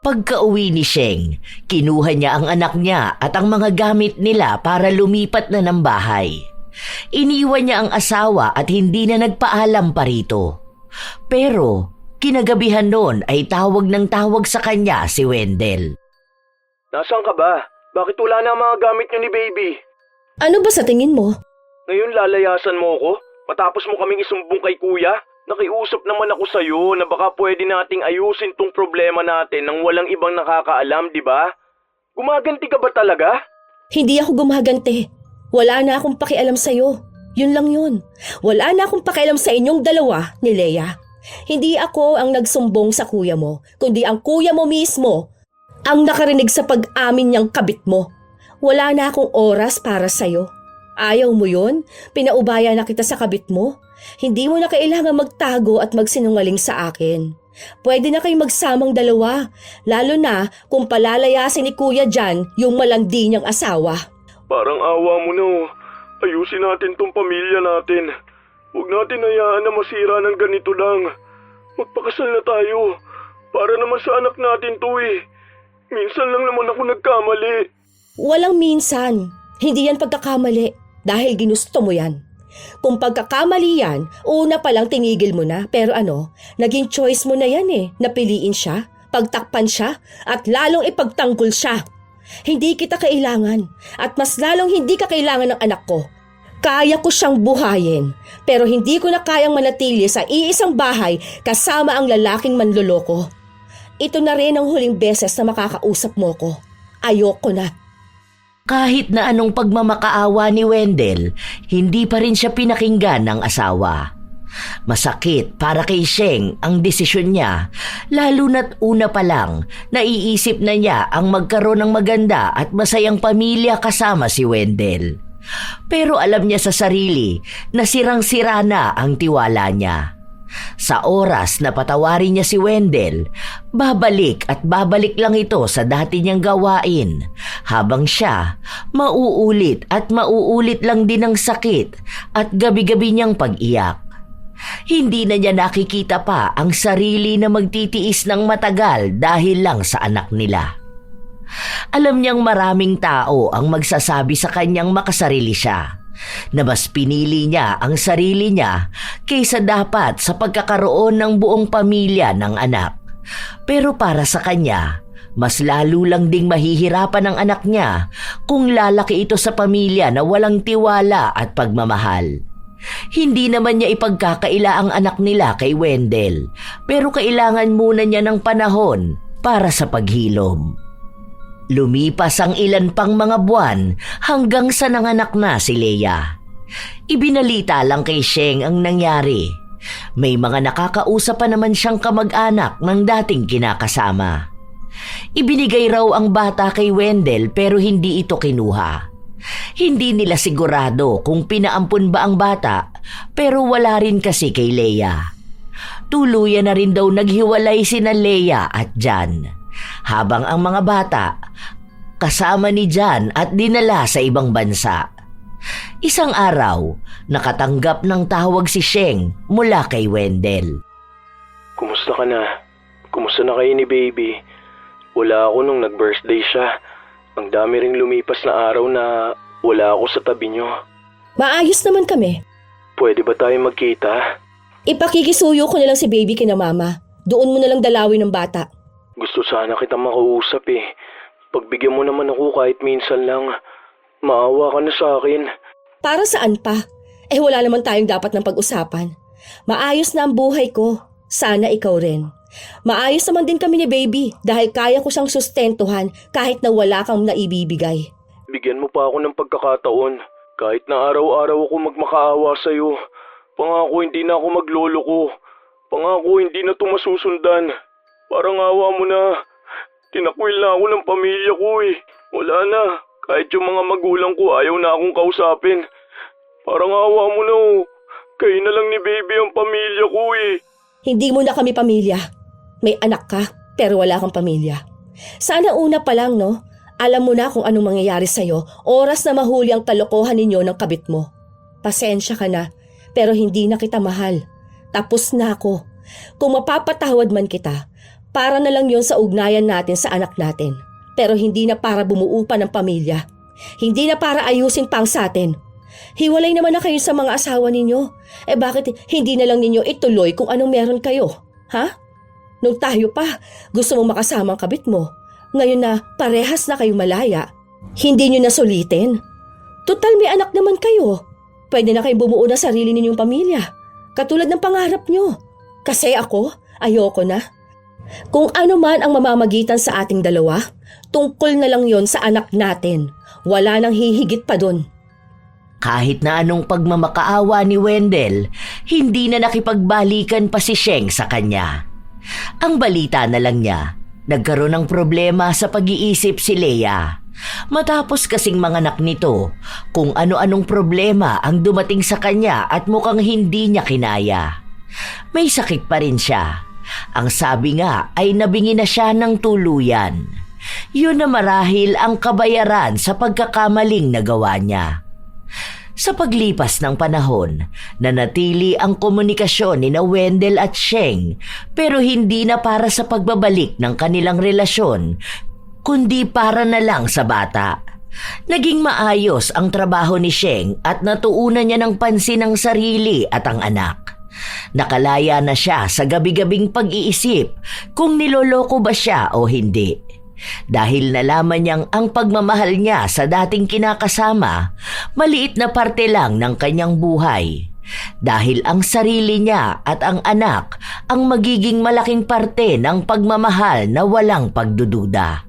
Pagka-uwi ni Sheng, kinuha niya ang anak niya at ang mga gamit nila para lumipat na ng bahay. Iniwan niya ang asawa at hindi na nagpaalam pa rito. Pero kinagabihan noon ay tawag ng tawag sa kanya si Wendell. Nasaan ka ba? Bakit wala na ang mga gamit niyo ni baby? Ano ba sa tingin mo? Ngayon lalayasan mo ko? Matapos mo kaming isumbong kay kuya? Nakiusap naman ako sa'yo na baka pwede nating ayusin tong problema natin nang walang ibang nakakaalam, di ba? Gumaganti ka ba talaga? Hindi ako gumaganti. Wala na akong pakialam sa'yo. Yun lang yun. Wala na akong pakialam sa inyong dalawa ni Leia. Hindi ako ang nagsumbong sa kuya mo, kundi ang kuya mo mismo ang nakarinig sa pag-amin niyang kabit mo. Wala na akong oras para sa'yo. Ayaw mo yun? Pinaubaya na kita sa kabit mo? Hindi mo na kailangan magtago at magsinungaling sa akin. Pwede na kayo magsamang dalawa, lalo na kung palalayasin ni Kuya Jan yung malandi niyang asawa. Parang awa mo na. Ayusin natin tong pamilya natin. Huwag natin hayaan na masira ng ganito lang. Magpakasal na tayo. Para naman sa anak natin to eh. Minsan lang naman ako nagkamali. Walang minsan. Hindi yan pagkakamali dahil ginusto mo yan. Kung pagkakamali yan, una pa lang tinigil mo na. Pero naging choice mo na yan eh. Napiliin siya, pagtakpan siya, at lalong ipagtanggol siya. Hindi kita kailangan at mas lalong hindi ka kailangan ng anak ko. Kaya ko siyang buhayin, pero hindi ko na kayang manatili sa iisang bahay kasama ang lalaking manloloko. Ito na rin ang huling beses na makakausap mo ko. Ayoko na. Kahit na anong pagmamakaawa ni Wendell, hindi pa rin siya pinakinggan ng asawa. Masakit para kay Sheng ang desisyon niya, lalo na't una pa lang naiisip na niya ang magkaroon ng maganda at masayang pamilya kasama si Wendell. Pero alam niya sa sarili na sirang-sira na ang tiwala niya. Sa oras na patawarin niya si Wendell, babalik at babalik lang ito sa dati niyang gawain, habang siya mauulit at mauulit lang din ang sakit at gabi-gabi niyang pag-iyak. Hindi na niya nakikita pa ang sarili na magtitiis ng matagal dahil lang sa anak nila. Alam niyang maraming tao ang magsasabi sa kanyang makasarili siya, na mas pinili niya ang sarili niya kaysa dapat sa pagkakaroon ng buong pamilya ng anak. Pero para sa kanya, mas lalo lang ding mahihirapan ang anak niya kung lalaki ito sa pamilya na walang tiwala at pagmamahal. Hindi naman niya ipagkakaila ang anak nila kay Wendell, pero kailangan muna niya ng panahon para sa paghilom. Lumipas ang ilan pang mga buwan hanggang sa nanganak na si Leia. Ibinalita lang kay Sheng ang nangyari. May mga nakakausap pa naman siyang kamag-anak ng dating kinakasama. Ibinigay raw ang bata kay Wendell pero hindi ito kinuha. Hindi nila sigurado kung pinaampun ba ang bata pero wala rin kasi kay Leia. Tuluyan na rin daw naghiwalay sina Leia at Jan, habang ang mga bata kasama ni Jan at dinala sa ibang bansa. Isang araw, nakatanggap ng tawag si Sheng mula kay Wendell. Kumusta ka na? Kumusta na kayo ni baby? Wala ako nung nag-birthday siya. Ang dami ring lumipas na araw na wala ako sa tabi niyo. Maayos naman kami. Pwede ba tayo magkita? Ipakikisuyo ko na lang si baby kina mama. Doon mo na lang dalawin ng bata. Gusto sana kita makausap eh. Pagbigyan mo naman ako kahit minsan lang. Maawa ka na sa akin. Para saan pa? Wala naman tayong dapat ng pag-usapan. Maayos na ang buhay ko. Sana ikaw rin. Maayos naman din kami ni baby dahil kaya ko siyang sustentuhan kahit na wala kang naibibigay. Bigyan mo pa ako ng pagkakataon. Kahit na araw-araw ako magmakaawa sa'yo. Pangako hindi na ako magloloko. Pangako hindi na ito masusundan. Parang awa mo na. Tinakwil na ako ng pamilya ko eh. Wala na. Kahit yung mga magulang ko ayaw na akong kausapin. Parang awa mo na oh. Kayo na lang ni baby ang pamilya ko eh. Hindi mo na kami pamilya. May anak ka pero wala kang pamilya. Sana una pa lang no, alam mo na kung anong mangyayari sa'yo oras na mahuli ang kalokohan ninyo ng kabit mo. Pasensya ka na pero hindi na kita mahal. Tapos na ako. Kung mapapatawad man kita, para na lang yon sa ugnayan natin sa anak natin. Pero hindi na para bumuo pa ng pamilya. Hindi na para ayusin pang sa atin. Hiwalay naman na kayo sa mga asawa ninyo. Bakit hindi na lang ninyo ituloy kung anong meron kayo? Ha? Nung tayo pa, gusto mong makasama ang kabit mo. Ngayon na parehas na kayo malaya, hindi nyo na sulitin. Total may anak naman kayo. Pwede na kayong bumuo na sarili ninyong pamilya. Katulad ng pangarap nyo. Kasi ako, ayoko na. Kung ano man ang mamamagitan sa ating dalawa, tungkol na lang yon sa anak natin. Wala nang hihigit pa dun. Kahit na anong pagmamakaawa ni Wendell, hindi na nakipagbalikan pa si Sheng sa kanya. Ang balita na lang niya, nagkaroon ng problema sa pag-iisip si Leia. Matapos kasing manganak nito, kung ano-anong problema ang dumating sa kanya at mukhang hindi niya kinaya. May sakit pa rin siya. Ang sabi nga ay nabingi na siya ng tuluyan. Yun na marahil ang kabayaran sa pagkakamaling nagawa niya. Sa paglipas ng panahon, nanatili ang komunikasyon ni Wendell at Sheng pero hindi na para sa pagbabalik ng kanilang relasyon, kundi para na lang sa bata. Naging maayos ang trabaho ni Sheng at natuunan niya ng pansin ang sarili at ang anak. Nakalaya na siya sa gabi-gabing pag-iisip kung niloloko ba siya o hindi. Dahil nalaman niyang ang pagmamahal niya sa dating kinakasama, maliit na parte lang ng kanyang buhay. Dahil ang sarili niya at ang anak ang magiging malaking parte ng pagmamahal na walang pagdududa.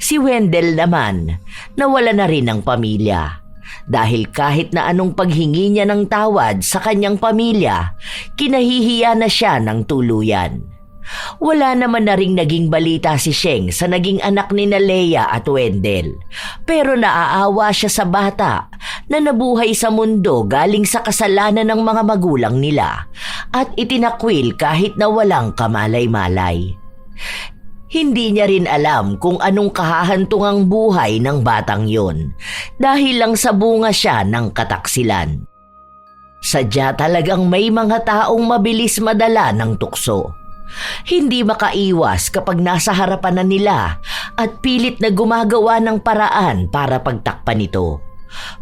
Si Wendell naman, nawala na rin ng pamilya. Dahil kahit na anong paghingi niya ng tawad sa kanyang pamilya, kinahihiya na siya ng tuluyan. Wala naman na ring naging balita si Sheng sa naging anak ni Leia at Wendell. Pero naaawa siya sa bata na nabuhay sa mundo galing sa kasalanan ng mga magulang nila at itinakwil kahit na walang kamalay-malay. Hindi niya rin alam kung anong kahahantungang buhay ng batang yon dahil lang sa bunga siya ng kataksilan. Sadya talagang may mga taong mabilis madala ng tukso. Hindi makaiwas kapag nasa harapan na nila at pilit na gumagawa ng paraan para pagtakpan ito.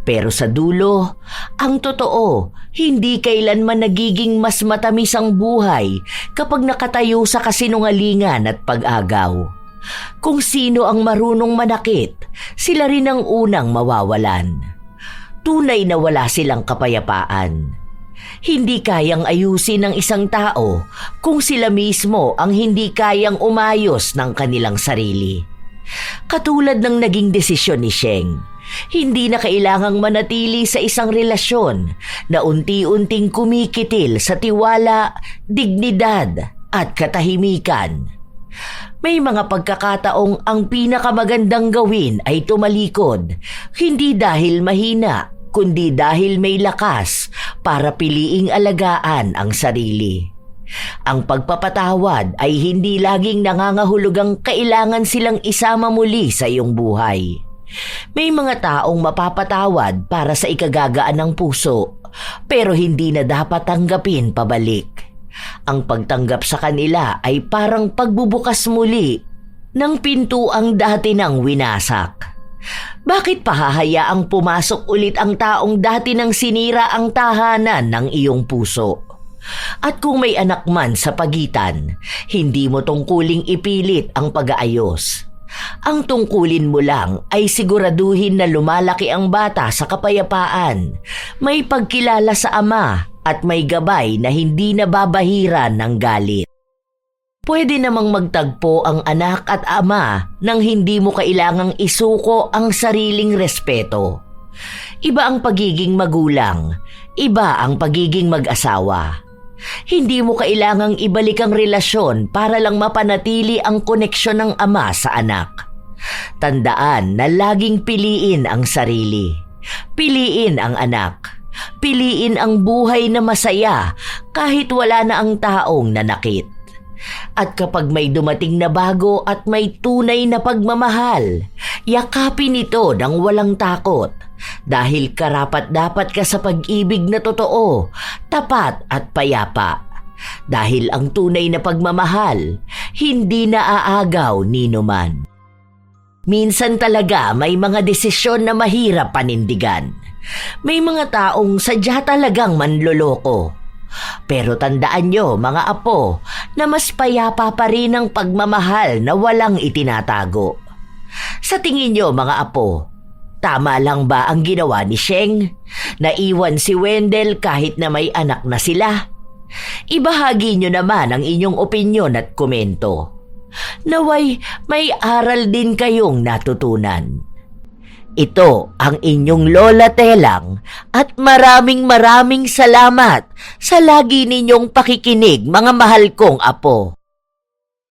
Pero sa dulo, ang totoo, hindi kailanman nagiging mas matamis ang buhay kapag nakatayo sa kasinungalingan at pag-agaw. Kung sino ang marunong manakit, sila rin ang unang mawawalan. Tunay na wala silang kapayapaan. Hindi kayang ayusin ng isang tao kung sila mismo ang hindi kayang umayos ng kanilang sarili. Katulad ng naging desisyon ni Sheng, hindi na kailangang manatili sa isang relasyon na unti-unting kumikitil sa tiwala, dignidad at katahimikan. May mga pagkakataong ang pinakamagandang gawin ay tumalikod, hindi dahil mahina, kundi dahil may lakas para piliing alagaan ang sarili. Ang pagpapatawad ay hindi laging nangangahulugang kailangan silang isama muli sa iyong buhay. May mga taong mapapatawad para sa ikagagaan ng puso, pero hindi na dapat tanggapin pabalik. Ang pagtanggap sa kanila ay parang pagbubukas muli ng pintuang dati nang winasak. Bakit pahahayaang pumasok ulit ang taong dati nang sinira ang tahanan ng iyong puso? At kung may anak man sa pagitan, hindi mo tungkuling ipilit ang pag-aayos. Ang tungkulin mo lang ay siguraduhin na lumalaki ang bata sa kapayapaan, may pagkilala sa ama at may gabay na hindi nababahiran ng galit. Pwede namang magtagpo ang anak at ama nang hindi mo kailangang isuko ang sariling respeto. Iba ang pagiging magulang, iba ang pagiging mag-asawa. Hindi mo kailangang ibalik ang relasyon para lang mapanatili ang koneksyon ng ama sa anak. Tandaan na laging piliin ang sarili. Piliin ang anak. Piliin ang buhay na masaya kahit wala na ang taong nanakit. At kapag may dumating na bago at may tunay na pagmamahal, yakapin ito ng walang takot. Dahil karapat-dapat ka sa pag-ibig na totoo, tapat at payapa. Dahil ang tunay na pagmamahal, hindi naaagaw ninuman. Minsan talaga may mga desisyon na mahirap panindigan. May mga taong sadya talagang manloloko. Pero tandaan nyo mga apo na mas payapa pa rin ang pagmamahal na walang itinatago. Sa tingin nyo mga apo, tama lang ba ang ginawa ni Sheng? Naiwan si Wendell kahit na may anak na sila? Ibahagi nyo naman ang inyong opinyon at komento. Naway may aral din kayong natutunan. Ito ang inyong Lola Telang at maraming salamat sa lagi ninyong pakikinig mga mahal kong apo.